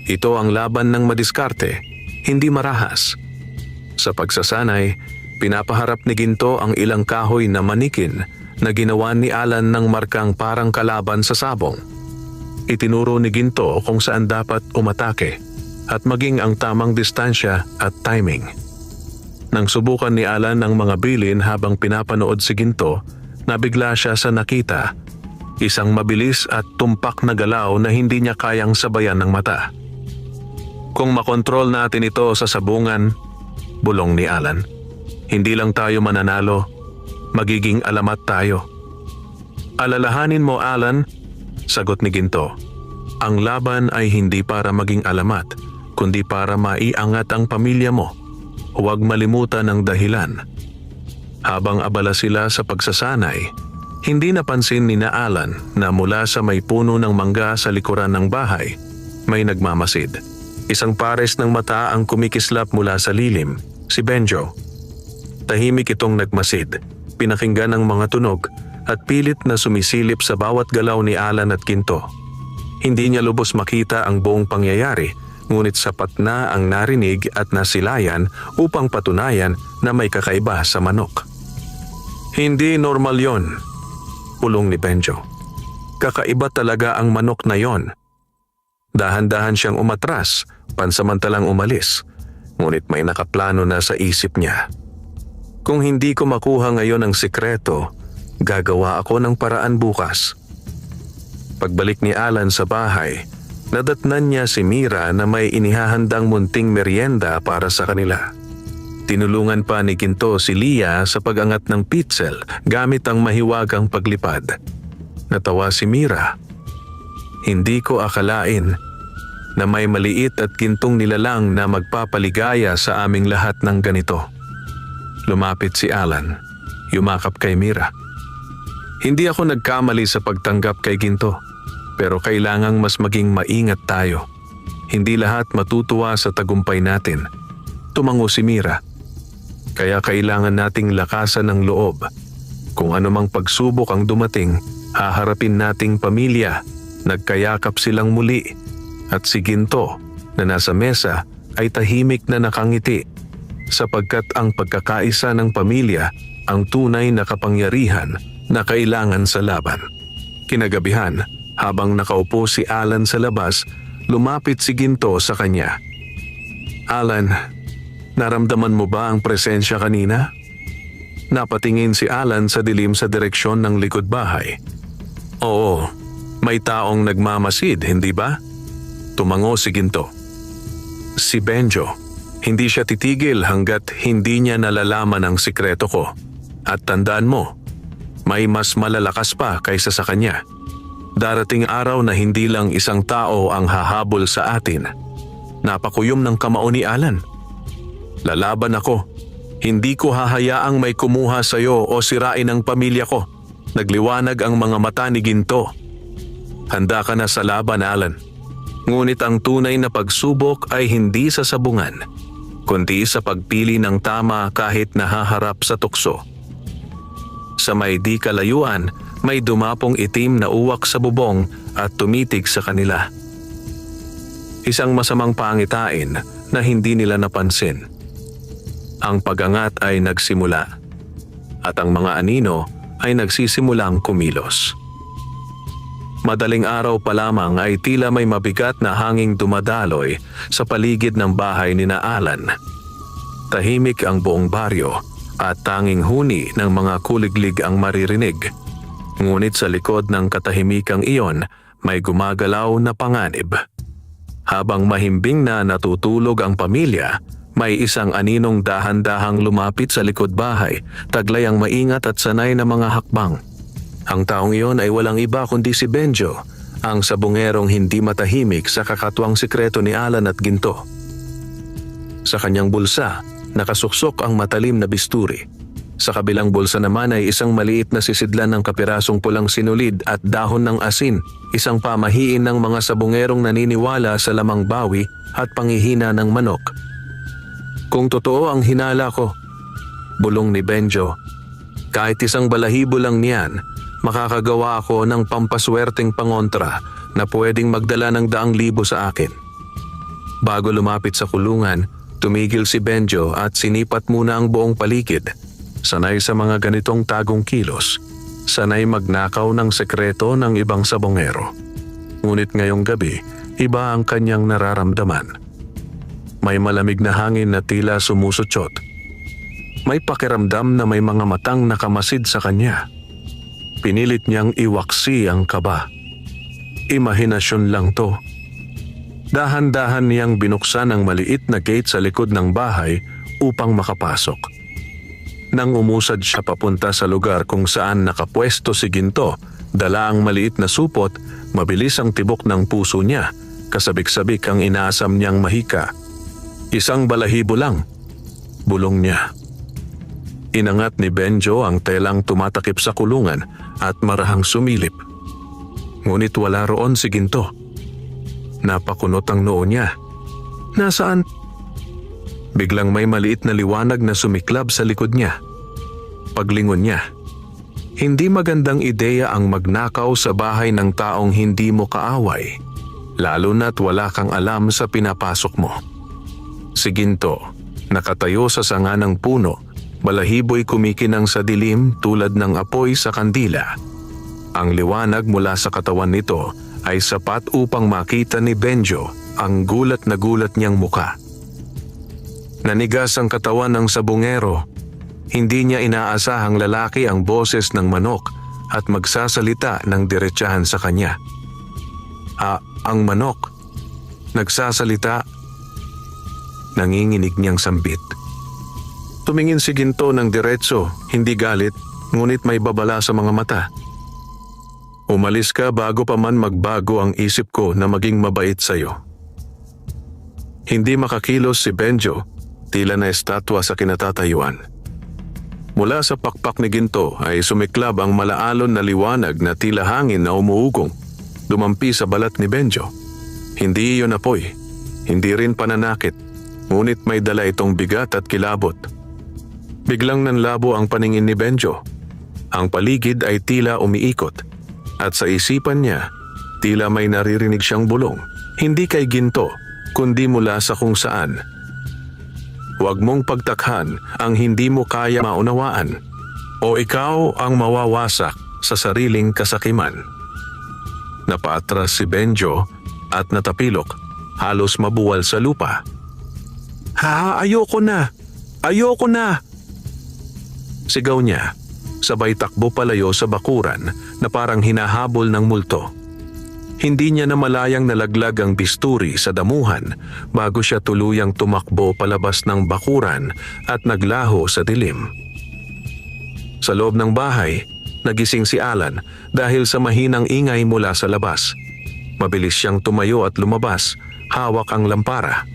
Ito ang laban ng madiskarte, hindi marahas. Sa pagsasanay, pinapaharap ni Ginto ang ilang kahoy na manikin na ginawa ni Alan ng markang parang kalaban sa sabong. Itinuro ni Ginto kung saan dapat umatake at maging ang tamang distansya at timing. Nang subukan ni Alan ang mga bilin habang pinapanood si Ginto, nabigla siya sa nakita. Isang mabilis at tumpak na galaw na hindi niya kayang sabayan ng mata. Kung makontrol natin ito sa sabungan, bulong ni Alan, hindi lang tayo mananalo, magiging alamat tayo. Alalahanin mo, Alan, sagot ni Ginto. Ang laban ay hindi para maging alamat, kundi para maiangat ang pamilya mo. Huwag malimutan ang dahilan. Habang abala sila sa pagsasanay, Hindi napansin ni na Alan na mula sa may puno ng mangga sa likuran ng bahay, may nagmamasid. Isang pares ng mata ang kumikislap mula sa lilim, si Benjo. Tahimik itong nagmasid, pinakinggan ang mga tunog at pilit na sumisilip sa bawat galaw ni Alan at Ginto. Hindi niya lubos makita ang buong pangyayari, ngunit sapat na ang narinig at nasilayan upang patunayan na may kakaiba sa manok. Hindi normal yon, pulong ni Benjo. Kakaiba talaga ang manok na yon. Dahan-dahan siyang umatras, pansamantalang umalis, ngunit may nakaplano na sa isip niya. Kung hindi ko makuha ngayon ang sikreto, gagawa ako ng paraan bukas. Pagbalik ni Alan sa bahay, nadatnan niya si Mira na may inihahandang munting merienda para sa kanila. Tinulungan pa ni Ginto si Lia sa pag-angat ng pitzel gamit ang mahiwagang paglipad. Natawa si Mira. Hindi ko akalain na may maliit at gintong nilalang na magpapaligaya sa aming lahat ng ganito. Lumapit si Alan, yumakap kay Mira. Hindi ako nagkamali sa pagtanggap kay Ginto, pero kailangang mas maging maingat tayo. Hindi lahat matutuwa sa tagumpay natin. Tumango si Mira. Kaya kailangan nating lakasan ng loob. Kung anumang pagsubok ang dumating, haharapin nating pamilya. Nagkayakap silang muli. At si Ginto na nasa mesa ay tahimik na nakangiti sapagkat ang pagkakaisa ng pamilya ang tunay na kapangyarihan na kailangan sa laban. Kinagabihan, habang nakaupo si Alan sa labas, lumapit si Ginto sa kanya. Alan, naramdaman mo ba ang presensya kanina? Napatingin si Alan sa dilim sa direksyon ng likod bahay. Oo, may taong nagmamasid, hindi ba? Tumango si Ginto. Si Benjo, hindi siya titigil hanggat hindi niya nalalaman ang sikreto ko. At tandaan mo, may mas malalakas pa kaysa sa kanya. Darating araw na hindi lang isang tao ang hahabol sa atin. Napakuyom ng kamao ni Alan. Lalaban ako. Hindi ko hahayaang may kumuha sa'yo o sirain ang pamilya ko. Nagliwanag ang mga mata ni Ginto. Handa ka na sa laban, Alan. Ngunit ang tunay na pagsubok ay hindi sa sabungan, kundi sa pagpili ng tama kahit nahaharap sa tukso. Sa may di kalayuan, may dumapong itim na uwak sa bubong at tumitig sa kanila. Isang masamang pangitain na hindi nila napansin. Ang pag-angat ay nagsimula at ang mga anino ay nagsisimulang kumilos. Madaling araw pa lamang ay tila may mabigat na hanging dumadaloy sa paligid ng bahay ni na Alan. Tahimik ang buong baryo at tanging huni ng mga kuliglig ang maririnig. Ngunit sa likod ng katahimikang iyon may gumagalaw na panganib. Habang mahimbing na natutulog ang pamilya, may isang aninong dahan-dahang lumapit sa likod bahay, taglay ang maingat at sanay na mga hakbang. Ang taong iyon ay walang iba kundi si Benjo, ang sabungerong hindi matahimik sa kakatuwang sikreto ni Alan at Ginto. Sa kanyang bulsa, nakasuksok ang matalim na bisturi. Sa kabilang bulsa naman ay isang maliit na sisidlan ng kapirasong pulang sinulid at dahon ng asin, isang pamahiin ng mga sabungerong naniniwala sa lamang bawi at panghihina ng manok. Kung totoo ang hinala ko, bulong ni Benjo, kahit isang balahibo lang niyan, makakagawa ako ng pampaswerteng pangontra na pwedeng magdala ng 100,000 sa akin. Bago lumapit sa kulungan, tumigil si Benjo at sinipat muna ang buong paligid. Sanay sa mga ganitong tagong kilos, sanay magnakaw ng sekreto ng ibang sabongero. Ngunit ngayong gabi, iba ang kanyang nararamdaman. May malamig na hangin na tila sumusutsot. May pakiramdam na may mga matang nakamasid sa kanya. Pinilit niyang iwaksi ang kaba. Imahinasyon lang to. Dahan-dahan niyang binuksan ang maliit na gate sa likod ng bahay upang makapasok. Nang umusad siya papunta sa lugar kung saan nakapwesto si Ginto, dala ang maliit na supot, mabilis ang tibok ng puso niya, kasabik-sabik ang inaasam niyang mahika. Isang balahibo lang, bulong niya. Inangat ni Benjo ang telang tumatakip sa kulungan at marahang sumilip. Ngunit wala roon si Ginto. Napakunot ang noo niya. Nasaan? Biglang may maliit na liwanag na sumiklab sa likod niya. Paglingon niya, hindi magandang ideya ang magnakaw sa bahay ng taong hindi mo kaaway, lalo na't wala kang alam sa pinapasok mo. Si Ginto, nakatayo sa sanga ng puno, balahibo'y kumikinang sa dilim tulad ng apoy sa kandila. Ang liwanag mula sa katawan nito ay sapat upang makita ni Benjo ang gulat na gulat niyang muka. Nanigas ang katawan ng sabungero. Hindi niya inaasahang lalaki ang boses ng manok at magsasalita ng diretsahan sa kanya. Ang manok. Nagsasalita. Nanginginig niyang sambit. Tumingin si Ginto ng diretso, hindi galit, ngunit may babala sa mga mata. Umalis ka bago pa man magbago ang isip ko na maging mabait sa'yo. Hindi makakilos si Benjo, tila na estatwa sa kinatatayuan. Mula sa pakpak ni Ginto ay sumiklab ang malaalon na liwanag na tila hangin na umuugong, dumampi sa balat ni Benjo. Hindi iyon apoy, hindi rin pananakit, ngunit may dala itong bigat at kilabot. Biglang nanlabo ang paningin ni Benjo. Ang paligid ay tila umiikot, at sa isipan niya, tila may naririnig siyang bulong. Hindi kay Ginto, kundi mula sa kung saan. Huwag mong pagtakhan ang hindi mo kaya maunawaan, o ikaw ang mawawasak sa sariling kasakiman. Napaatras si Benjo at natapilok, halos mabuwal sa lupa. Ayoko na! Ayoko na! Sigaw niya, sabay takbo palayo sa bakuran na parang hinahabol ng multo. Hindi niya namalayang nalaglag ang bisturi sa damuhan bago siya tuluyang tumakbo palabas ng bakuran at naglaho sa dilim. Sa loob ng bahay, nagising si Alan dahil sa mahinang ingay mula sa labas. Mabilis siyang tumayo at lumabas, hawak ang lampara.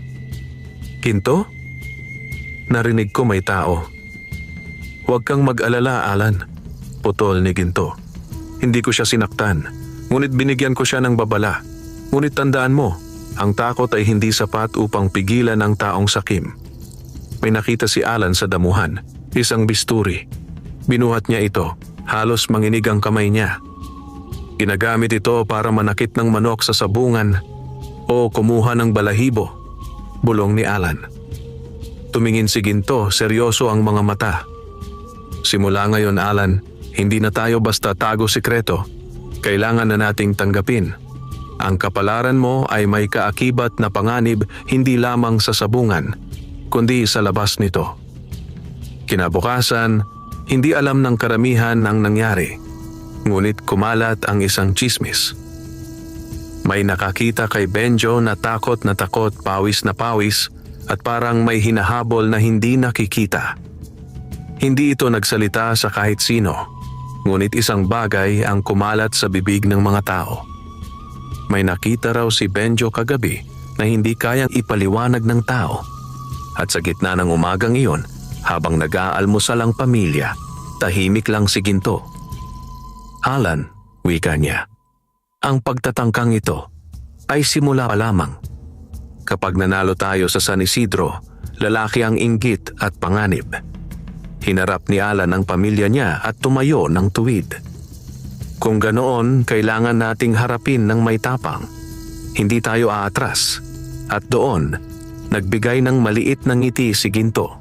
Ginto? Narinig ko may tao. Huwag kang mag-alala, Alan. Putol ni Ginto. Hindi ko siya sinaktan. Ngunit binigyan ko siya ng babala. Ngunit tandaan mo, ang takot ay hindi sapat upang pigilan ang taong sakim. May nakita si Alan sa damuhan, isang bisturi. Binuhat niya ito, halos manginig ang kamay niya. Ginagamit ito para manakit ng manok sa sabungan o kumuha ng balahibo, bulong ni Alan. Tumingin si Ginto, seryoso ang mga mata. Simula ngayon, Alan, hindi na tayo basta tago sikreto. Kailangan na nating tanggapin. Ang kapalaran mo ay may kaakibat na panganib hindi lamang sa sabungan, kundi sa labas nito. Kinabukasan, hindi alam ng karamihan ang nangyari, ngunit kumalat ang isang tsismis. May nakakita kay Benjo na takot, pawis na pawis, at parang may hinahabol na hindi nakikita. Hindi ito nagsalita sa kahit sino. Ngunit isang bagay ang kumalat sa bibig ng mga tao. May nakita raw si Benjo kagabi na hindi kayang ipaliwanag ng tao. At sa gitna ng umagang iyon, habang nag-aalmusal ang pamilya, tahimik lang si Ginto. Alan, wika niya, ang pagtatangkang ito ay simula pa lamang. Kapag nanalo tayo sa San Isidro, lalaki ang inggit at panganib. Hinarap ni Alan ang pamilya niya at tumayo ng tuwid. Kung ganoon, kailangan nating harapin ng may tapang. Hindi tayo aatras. At doon, nagbigay ng maliit na ngiti si Ginto.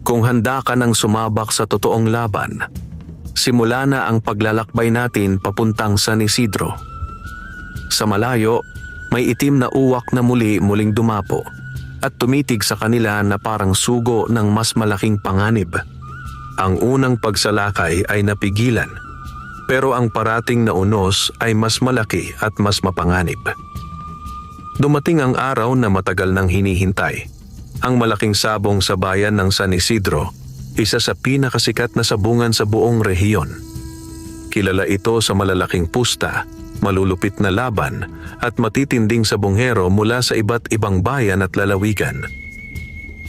Kung handa ka ng sumabak sa totoong laban, simula na ang paglalakbay natin papuntang San Isidro. Sa malayo, may itim na uwak na muling dumapo at tumitig sa kanila na parang sugo ng mas malaking panganib. Ang unang pagsalakay ay napigilan, pero ang parating na unos ay mas malaki at mas mapanganib. Dumating ang araw na matagal nang hinihintay. Ang malaking sabong sa bayan ng San Isidro, isa sa pinakasikat na sabungan sa buong rehiyon. Kilala ito sa malalaking pusta, malulupit na laban at matitinding sabonghero mula sa iba't ibang bayan at lalawigan.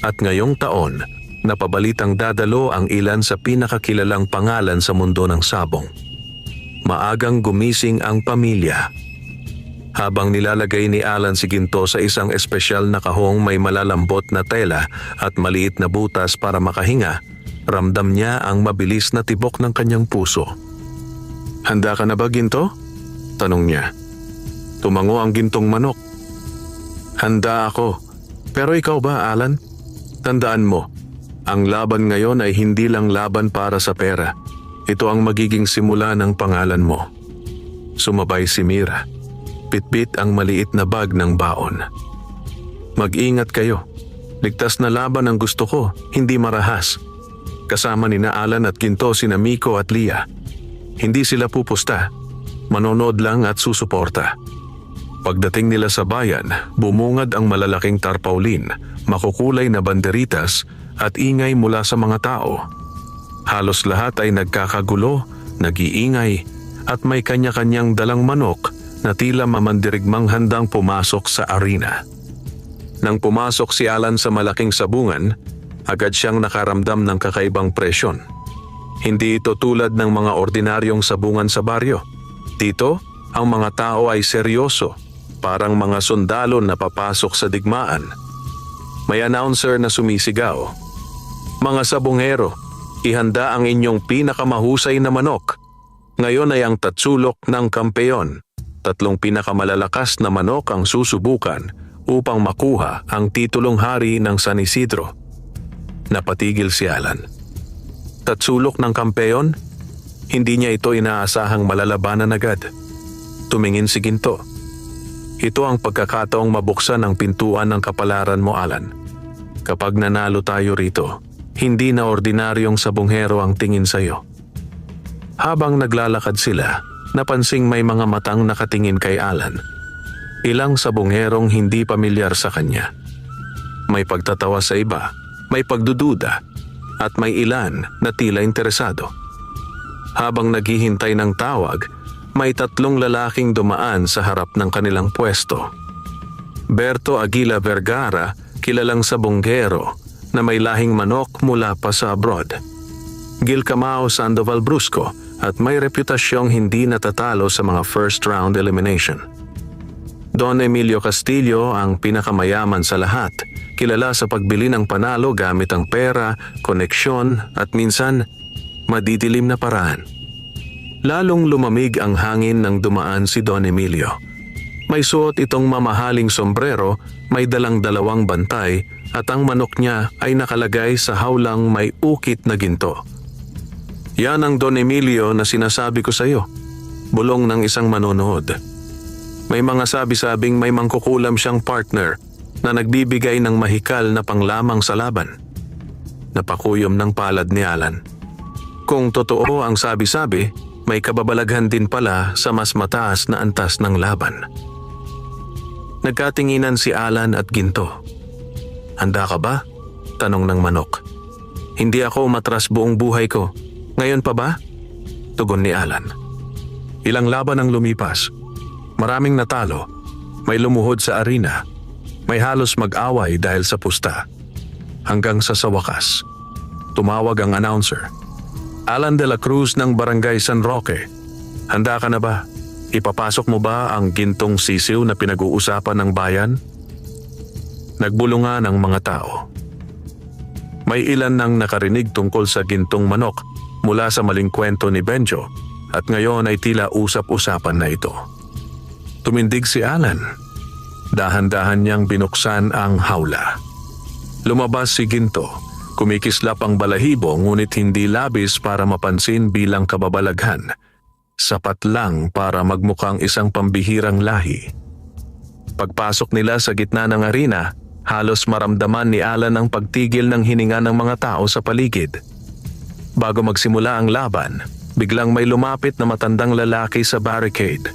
At ngayong taon, napabalitang dadalo ang ilan sa pinakakilalang pangalan sa mundo ng sabong. Maagang gumising ang pamilya. Habang nilalagay ni Alan si Ginto sa isang espesyal na kahong may malalambot na tela at maliit na butas para makahinga, ramdam niya ang mabilis na tibok ng kanyang puso. "Handa ka na ba, Ginto?" tanong niya. Tumango ang gintong manok. "Handa ako. Pero ikaw ba, Alan? Tandaan mo, ang laban ngayon ay hindi lang laban para sa pera. Ito ang magiging simula ng pangalan mo." Sumabay si Mira. Pitbit ang maliit na bag ng baon. "Mag-ingat kayo. Ligtas na laban ang gusto ko, hindi marahas." Kasama ni Alan at Ginto sina Miko at Lia. Hindi sila pupusta. Manonood lang at susuporta. Pagdating nila sa bayan, bumungad ang malalaking tarpaulin, makukulay na banderitas at ingay mula sa mga tao. Halos lahat ay nagkakagulo, nag-iingay at may kanya-kanyang dalang manok na tila mamandirigmang handang pumasok sa arena. Nang pumasok si Alan sa malaking sabungan, agad siyang nakaramdam ng kakaibang presyon. Hindi ito tulad ng mga ordinaryong sabungan sa baryo. Dito, ang mga tao ay seryoso, parang mga sundalo na papasok sa digmaan. May announcer na sumisigaw, "Mga sabungero, ihanda ang inyong pinakamahusay na manok. Ngayon ay ang tatsulok ng kampeyon. 3 pinakamalalakas na manok ang susubukan upang makuha ang titulong hari ng San Isidro." Napatigil si Alan. Tatsulok ng kampeyon? Hindi niya ito inaasahang malalabanan agad. Tumingin si Ginto. "Ito ang pagkakataong mabuksan ang pintuan ng kapalaran mo, Alan. Kapag nanalo tayo rito, hindi na ordinaryong sabunghero ang tingin sa'yo." Habang naglalakad sila, napansing may mga matang nakatingin kay Alan. Ilang sabungherong hindi pamilyar sa kanya. May pagtatawa sa iba, may pagdududa, at may ilan na tila interesado. Habang naghihintay ng tawag, may 3 lalaking dumaan sa harap ng kanilang pwesto. Berto Aguila Vergara, kilalang sabunghero na may lahing manok mula pa sa abroad. Gil Camao Sandoval Brusco at may reputasyong hindi natatalo sa mga first round elimination. Don Emilio Castillo ang pinakamayaman sa lahat, kilala sa pagbili ng panalo gamit ang pera, koneksyon at minsan madidilim na paraan. Lalong lumamig ang hangin nang dumaan si Don Emilio. May suot itong mamahaling sombrero, may dalang 2 bantay at ang manok niya ay nakalagay sa hawlang may ukit na ginto. "Yan ang Don Emilio na sinasabi ko sa iyo," bulong ng isang manonood. May mga sabi-sabing may mangkukulam siyang partner na nagbibigay ng mahikal na panglamang sa laban. Napakuyom ng palad ni Alan. Kung totoo ang sabi-sabi, may kababalaghan din pala sa mas mataas na antas ng laban. Nagkatinginan si Alan at Ginto. "Handa ka ba?" tanong ng manok. "Hindi ako umatras buong buhay ko. Ngayon pa ba?" tugon ni Alan. Ilang laban ang lumipas. Maraming natalo. May lumuhod sa arena. May halos mag-away dahil sa pusta. Hanggang sa wakas, tumawag ang announcer. "Alan de la Cruz ng Barangay San Roque. Handa ka na ba? Ipapasok mo ba ang gintong sisiw na pinag-uusapan ng bayan?" Nagbulungan ang mga tao. May ilan nang nakarinig tungkol sa gintong manok mula sa maling kwento ni Benjo at ngayon ay tila usap-usapan na ito. Tumindig si Alan. Dahan-dahan niyang binuksan ang hawla. Lumabas si Ginto. Kumikislap ang balahibo ngunit hindi labis para mapansin bilang kababalaghan. Sapat lang para magmukhang isang pambihirang lahi. Pagpasok nila sa gitna ng arena, halos maramdaman ni Alan ang pagtigil ng hininga ng mga tao sa paligid. Bago magsimula ang laban, biglang may lumapit na matandang lalaki sa barricade.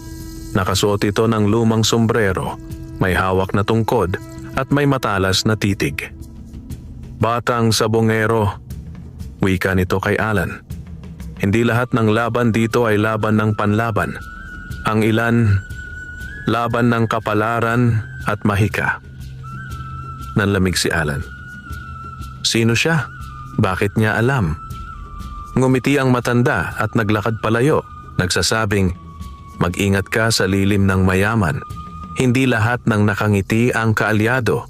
Nakasuot ito ng lumang sombrero, may hawak na tungkod at may matalas na titig. "Batang sabongero," wika nito kay Alan. "Hindi lahat ng laban dito ay laban ng panlaban. Ang ilan, laban ng kapalaran at mahika." Nanlamig si Alan. "Sino siya?" Bakit niya alam? Ngumiti ang matanda at naglakad palayo, nagsasabing, "Mag-ingat ka sa lilim ng mayaman. Hindi lahat ng nakangiti ang kaalyado."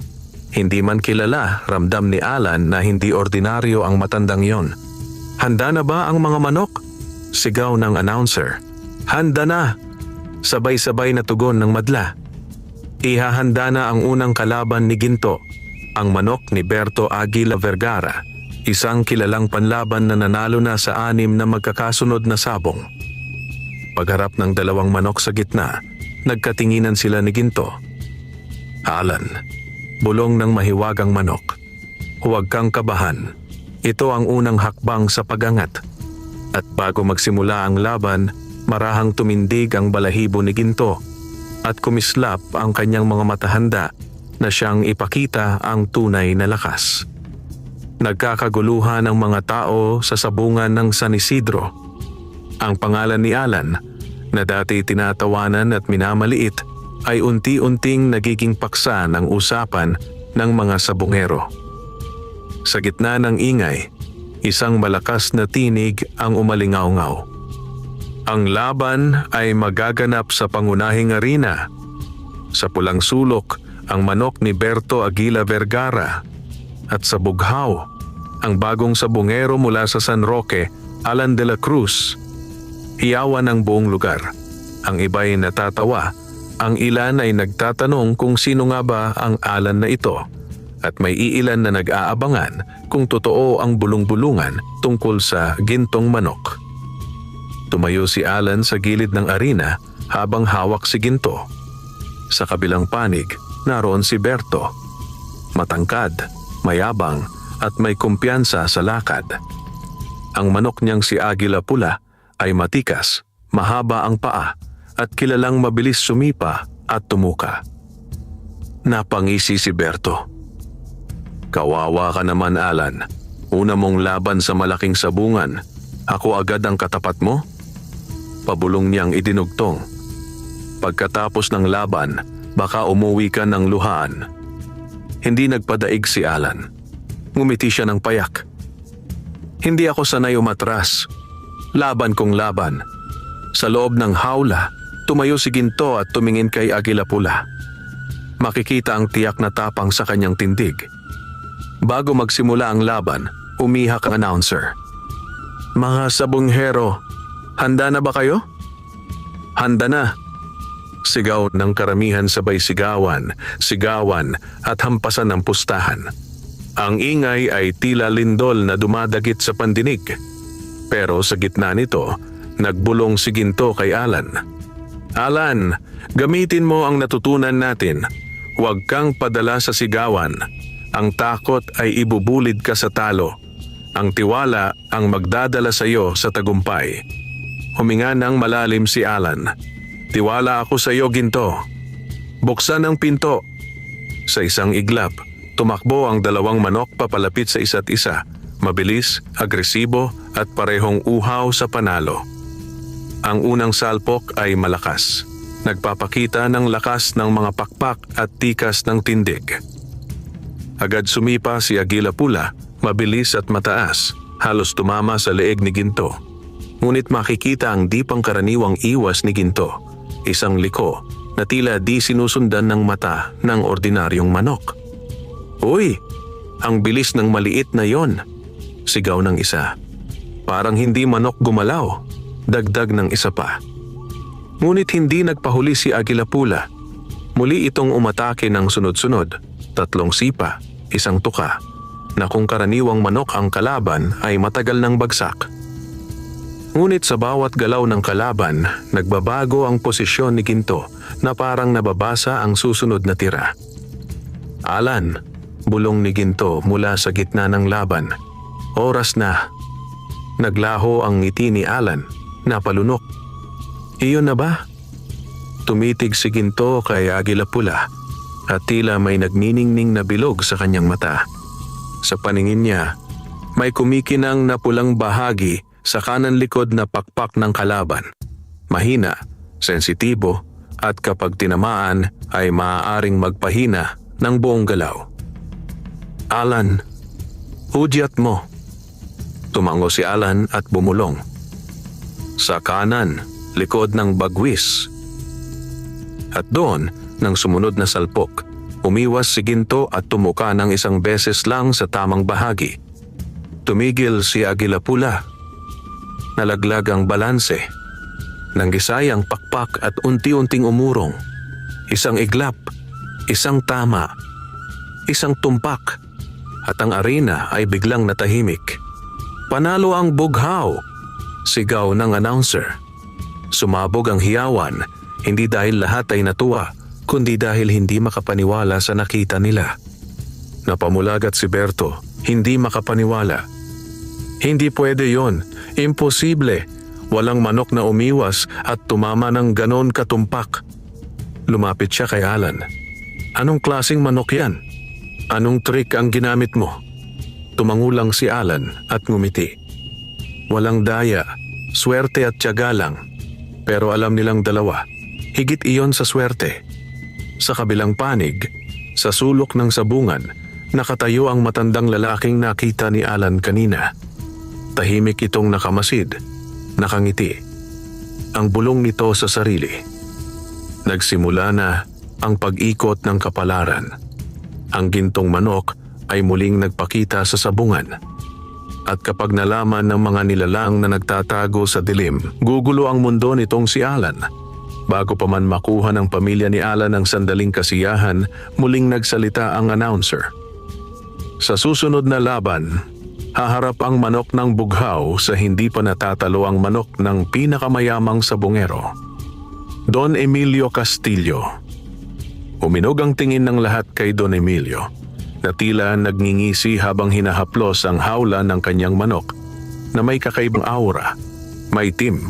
Hindi man kilala, ramdam ni Alan na hindi ordinaryo ang matandang yon. "Handa na ba ang mga manok?" Sigaw ng announcer. "Handa na!" Sabay-sabay na tugon ng madla. Ihahanda na ang unang kalaban ni Ginto, ang manok ni Berto Aguila Vergara, isang kilalang panlaban na nanalo na sa 6 na magkakasunod na sabong. Pagharap ng 2 manok sa gitna, nagkatinginan sila ni Ginto. "Alan," bulong ng mahiwagang manok, "huwag kang kabahan. Ito ang unang hakbang sa pagangat." At bago magsimula ang laban, marahang tumindig ang balahibo ni Ginto at kumislap ang kanyang mga matahanda na siyang ipakita ang tunay na lakas. Nagkakaguluhan ang mga tao sa sabungan ng San Isidro. Ang pangalan ni Alan, na dati tinatawanan at minamaliit, ay unti-unting nagiging paksa ng usapan ng mga sabungero. Sa gitna ng ingay, isang malakas na tinig ang umalingaw-ngaw. Ang laban ay magaganap sa pangunahing arena. Sa pulang sulok, ang manok ni Berto Aguila Vergara. At sa bughaw, ang bagong sabungero mula sa San Roque, Alan de la Cruz. Hiyawan ang buong lugar. Ang iba'y natatawa. Ang ilan ay nagtatanong kung sino nga ba ang Alan na ito. At may iilan na nag-aabangan kung totoo ang bulong-bulungan tungkol sa gintong manok. Tumayo si Alan sa gilid ng arena habang hawak si Ginto. Sa kabilang panig, naroon si Berto. Matangkad, mayabang at may kumpiyansa sa lakad. Ang manok niyang si Agila Pula ay matikas, mahaba ang paa at kilalang mabilis sumipa at tumuka. Napangisi si Berto. "Kawawa ka naman, Alan. Una mong laban sa malaking sabungan. Ako agad ang katapat mo?" Pabulong niyang idinugtong. "Pagkatapos ng laban, baka umuwi ka ng luhaan." Hindi nagpadaig si Alan. Ngumiti siya ng payak. "Hindi ako sanay umatras. Laban kong laban." Sa loob ng hawla, tumayo si Ginto at tumingin kay Agila Pula. Makikita ang tiyak na tapang sa kanyang tindig. Bago magsimula ang laban, umihak ang announcer. "Mga sabunghero, handa na ba kayo?" "Handa na." Sigaw ng karamihan, sabay sigawan at hampasan ng pustahan. Ang ingay ay tila lindol na dumadagit sa pandinig. Pero sa gitna nito, nagbulong si Ginto kay Alan. "Alan, gamitin mo ang natutunan natin. Huwag kang padala sa sigawan. Ang takot ay ibubulid ka sa talo. Ang tiwala ang magdadala sa iyo sa tagumpay." Huminga ng malalim si Alan. "Tiwala ako sa iyo, Ginto." Buksan ang pinto. Sa isang iglap, tumakbo ang 2 manok papalapit sa isa't isa. Mabilis, agresibo at parehong uhaw sa panalo. Ang unang salpok ay malakas. Nagpapakita ng lakas ng mga pakpak at tikas ng tindig. Agad sumipa si Agila Pula, mabilis at mataas, halos tumama sa leeg ni Ginto. Ngunit makikita ang di pangkaraniwang iwas ni Ginto, isang liko na tila di sinusundan ng mata ng ordinaryong manok. "Uy, ang bilis ng maliit na yon!" Sigaw ng isa. "Parang hindi manok gumalaw." Dagdag ng isa pa. Ngunit hindi nagpahuli si Agila Pula. Muli itong umatake ng sunod-sunod, 3 sipa, 1 tuka, na kung karaniwang manok ang kalaban ay matagal ng bagsak. Ngunit sa bawat galaw ng kalaban, nagbabago ang posisyon ni Ginto na parang nababasa ang susunod na tira. "Alan," bulong ni Ginto mula sa gitna ng laban. "Oras na." Naglaho ang ngiti ni Alan, napalunok. "Iyon na ba?" Tumitig si Ginto kay Agila Pula at tila may nagniningning na bilog sa kanyang mata. Sa paningin niya, may kumikinang na pulang bahagi sa kanan likod na pakpak ng kalaban. Mahina, sensitibo at kapag tinamaan ay maaaring magpahina ng buong galaw. "Alan, hudyat mo." Tumango si Alan at bumulong. Sa kanan, likod ng bagwis. At doon, nang sumunod na salpok, umiwas si Ginto at tumuka ng isang beses lang sa tamang bahagi. Tumigil si Agila Pula. Nalaglag ang balanse. Nanggisay ang pakpak at unti-unting umurong. Isang iglap, isang tama, isang tumpak, at ang arena ay biglang natahimik. Panalo ang bughaw! Sigaw ng announcer. Sumabog ang hiyawan, hindi dahil lahat ay natuwa, kundi dahil hindi makapaniwala sa nakita nila. Napamulagat si Berto, hindi makapaniwala. Hindi pwede yon, imposible. Walang manok na umiwas at tumama ng ganon katumpak. Lumapit siya kay Alan. Anong klaseng manok yan? Anong trick ang ginamit mo? Tumangulang si Alan at ngumiti. Walang daya, swerte at tiyaga lang. Pero alam nilang dalawa, higit iyon sa swerte. Sa kabilang panig, sa sulok ng sabungan, nakatayo ang matandang lalaking nakita ni Alan kanina. Tahimik itong nakamasid, nakangiti. Ang bulong nito sa sarili. Nagsimula na ang pag-ikot ng kapalaran. Ang gintong manok ay muling nagpakita sa sabungan. At kapag nalaman ng mga nilalang na nagtatago sa dilim, gugulo ang mundo nitong si Alan. Bago pa man makuha ng pamilya ni Alan ang sandaling kasiyahan, muling nagsalita ang announcer. Sa susunod na laban, haharap ang manok ng bughaw sa hindi pa natatalo ang manok ng pinakamayamang sabungero. Don Emilio Castillo. Uminog ang tingin ng lahat kay Don Emilio, na tila nagngingisi habang hinahaplos ang hawla ng kanyang manok na may kakaibang aura, maitim,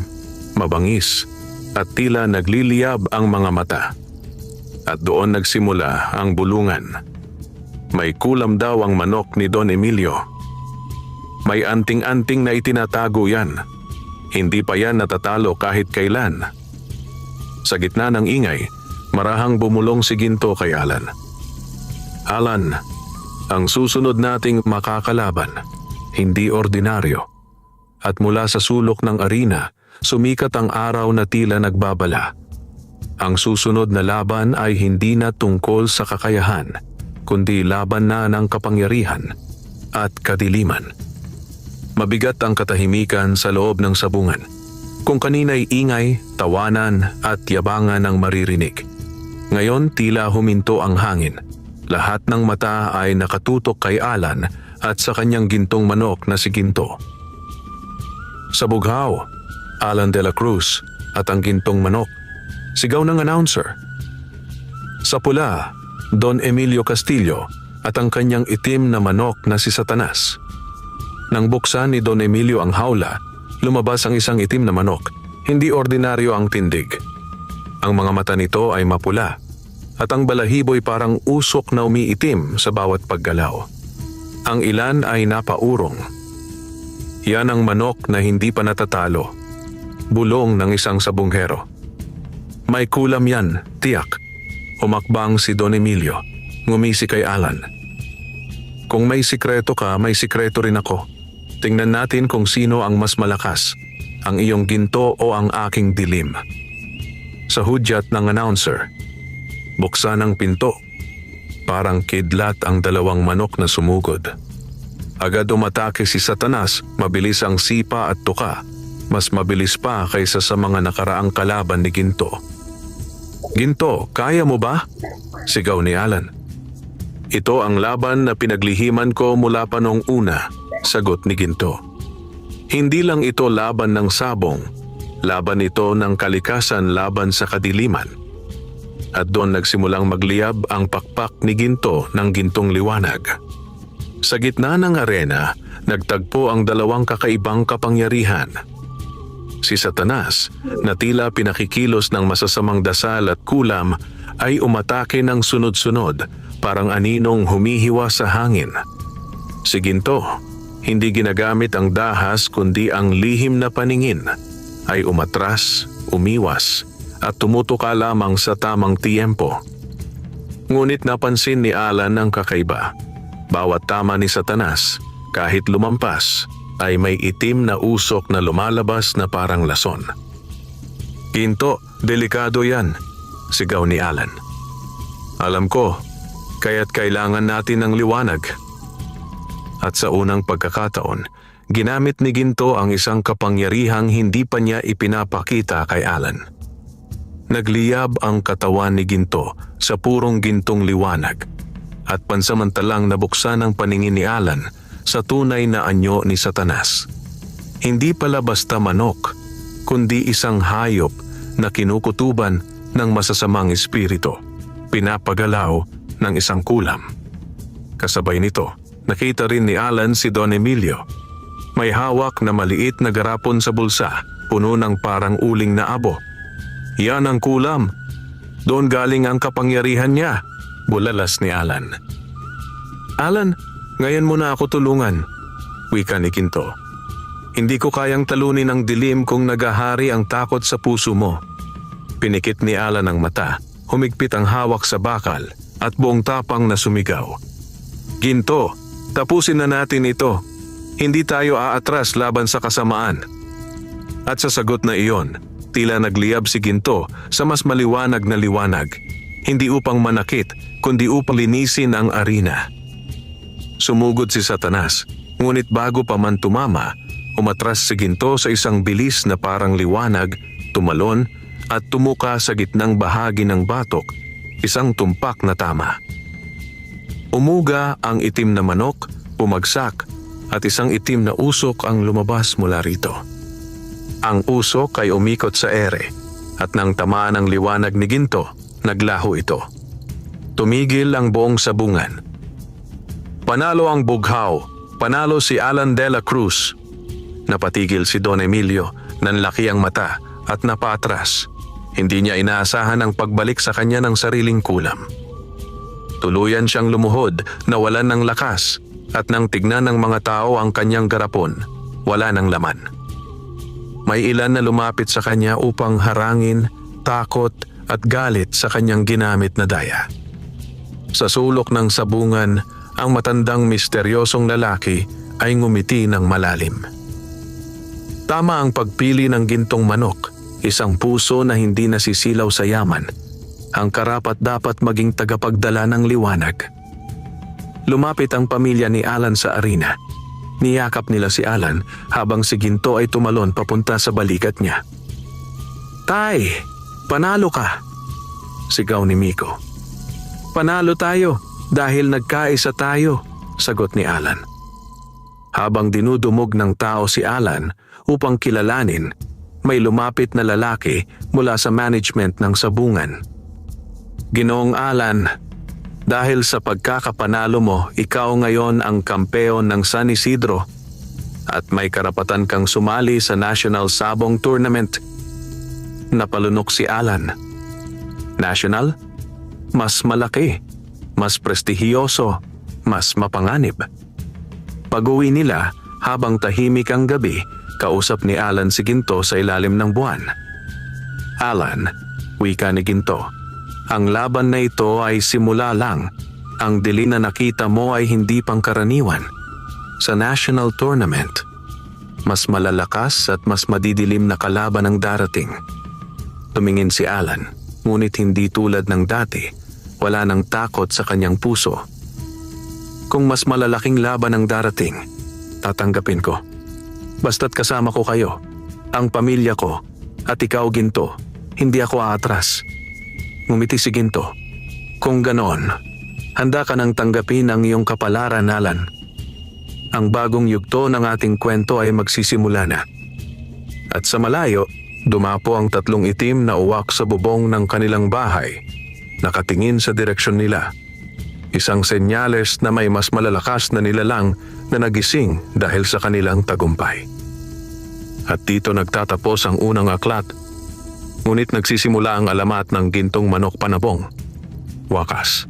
mabangis, at tila nagliliyab ang mga mata. At doon nagsimula ang bulungan. May kulam daw ang manok ni Don Emilio. May anting-anting na itinatago yan. Hindi pa yan natatalo kahit kailan. Sa gitna ng ingay, marahang bumulong si Ginto kay Alan. Alan, ang susunod nating makakalaban, hindi ordinaryo. At mula sa sulok ng arena, sumikat ang araw na tila nagbabala. Ang susunod na laban ay hindi na tungkol sa kakayahan, kundi laban na ng kapangyarihan at kadiliman. Mabigat ang katahimikan sa loob ng sabungan. Kung kanina'y ingay, tawanan at yabangan ang maririnig. Ngayon tila huminto ang hangin. Lahat ng mata ay nakatutok kay Alan at sa kanyang gintong manok na si Ginto. Sa bughaw, Alan de la Cruz at ang gintong manok. Sigaw ng announcer. Sa pula, Don Emilio Castillo at ang kanyang itim na manok na si Satanas. Nang buksan ni Don Emilio ang hawla, lumabas ang isang itim na manok. Hindi ordinaryo ang tindig. Ang mga mata nito ay mapula at ang balahibo'y parang usok na umiitim sa bawat paggalaw. Ang ilan ay napaurong. Yan ang manok na hindi pa natatalo. Bulong ng isang sabunghero. May kulam yan, tiyak. Humakbang si Don Emilio. Ngumisi kay Alan. Kung may sikreto ka, may sikreto rin ako. Tingnan natin kung sino ang mas malakas, ang iyong ginto o ang aking dilim. Sa hudyat ng announcer, buksan ang pinto. Parang kidlat ang dalawang manok na sumugod. Agad umatake si Satanas, mabilis ang sipa at tuka. Mas mabilis pa kaysa sa mga nakaraang kalaban ni Ginto. Ginto, kaya mo ba? Sigaw ni Alan. Ito ang laban na pinaglihiman ko mula pa noong una, sagot ni Ginto. Hindi lang ito laban ng sabong, laban ito ng kalikasan laban sa kadiliman. At doon nagsimulang magliyab ang pakpak ni Ginto ng gintong liwanag. Sa gitna ng arena, nagtagpo ang dalawang kakaibang kapangyarihan. Si Satanas, na tila pinakikilos ng masasamang dasal at kulam, ay umatake ng sunod-sunod, parang aninong humihiwa sa hangin. Si Ginto, hindi ginagamit ang dahas kundi ang lihim na paningin, ay umatras, umiwas, at tumutuka lamang sa tamang tiyempo. Ngunit napansin ni Alan ang kakaiba. Bawat tama ni Satanas, kahit lumampas, ay may itim na usok na lumalabas na parang lason. "Ginto, delikado yan," sigaw ni Alan. "Alam ko, kaya't kailangan natin ng liwanag." At sa unang pagkakataon, ginamit ni Ginto ang isang kapangyarihang hindi pa niya ipinapakita kay Alan. Nagliyab ang katawan ni Ginto sa purong gintong liwanag at pansamantalang nabuksan ang paningin ni Alan sa tunay na anyo ni Satanas. Hindi pala basta manok, kundi isang hayop na kinukutuban ng masasamang espiritu, pinapagalaw ng isang kulam. Kasabay nito, nakita rin ni Alan si Don Emilio. May hawak na maliit na garapon sa bulsa, puno ng parang uling na abo. "Yan ang kulam. Doon galing ang kapangyarihan niya," bulalas ni Alan. "Alan, ngayon mo na ako tulungan," wika ni Ginto. "Hindi ko kayang talunin ang dilim kung nagahari ang takot sa puso mo." Pinikit ni Alan ang mata, humigpit ang hawak sa bakal at buong tapang na sumigaw. "Ginto, tapusin na natin ito. Hindi tayo aatras laban sa kasamaan." At sa sagot na iyon, tila nagliyab si Ginto sa mas maliwanag na liwanag, hindi upang manakit, kundi upang linisin ang arena. Sumugod si Satanas, ngunit bago pa man tumama, umatras si Ginto sa isang bilis na parang liwanag, tumalon at tumuka sa gitnang bahagi ng batok, isang tumpak na tama. Umuga ang itim na manok, bumagsak, at isang itim na usok ang lumabas mula rito. Ang usok ay umikot sa ere, at nang tamaan ng liwanag ni Ginto, naglaho ito. Tumigil ang buong sabungan. Panalo ang bughaw, panalo si Alan de la Cruz. Napatigil si Don Emilio, nanlaki ang mata at napatras. Hindi niya inaasahan ang pagbalik sa kanya ng sariling kulam. Tuluyan siyang lumuhod, nawalan ng lakas, at nang tignan ng mga tao ang kanyang garapon, wala ng laman. May ilan na lumapit sa kanya upang harangin, takot at galit sa kanyang ginamit na daya. Sa sulok ng sabungan, ang matandang misteryosong lalaki ay ngumiti ng malalim. Tama ang pagpili ng gintong manok, isang puso na hindi nasisilaw sa yaman, ang karapat-dapat maging tagapagdala ng liwanag. Lumapit ang pamilya ni Alan sa arena. Niyakap nila si Alan habang si Ginto ay tumalon papunta sa balikat niya. "Tay, panalo ka!" sigaw ni Miko. "Panalo tayo dahil nagkaisa tayo," sagot ni Alan. Habang dinudumog ng tao si Alan upang kilalanin, may lumapit na lalaki mula sa management ng sabungan. "Ginoong Alan, dahil sa pagkakapanalo mo, ikaw ngayon ang kampeon ng San Isidro at may karapatan kang sumali sa National Sabong Tournament." Napalunok si Alan. National? Mas malaki, mas prestihiyoso, mas mapanganib. Pag-uwi nila, habang tahimik ang gabi, kausap ni Alan si Ginto sa ilalim ng buwan. "Alan," wika ni Ginto, "ang laban na ito ay simula lang. Ang dilim na nakita mo ay hindi pangkaraniwan. Sa national tournament, mas malalakas at mas madidilim na kalaban ang darating." Tumingin si Alan, ngunit hindi tulad ng dati, wala nang takot sa kanyang puso. "Kung mas malalaking laban ang darating, tatanggapin ko. Basta't kasama ko kayo, ang pamilya ko, at ikaw Ginto, hindi ako aatras." Ngumiti si Ginto. "Kung ganoon, handa ka nang tanggapin ang iyong kapalaran, Alan. Ang bagong yugto ng ating kwento ay magsisimula na." At sa malayo, dumapo ang tatlong itim na uwak sa bubong ng kanilang bahay, nakatingin sa direksyon nila. Isang senyales na may mas malalakas na nilalang na nagising dahil sa kanilang tagumpay. At dito nagtatapos ang unang aklat. Ngunit nagsisimula ang alamat ng Gintong Manok Panabong. Wakas.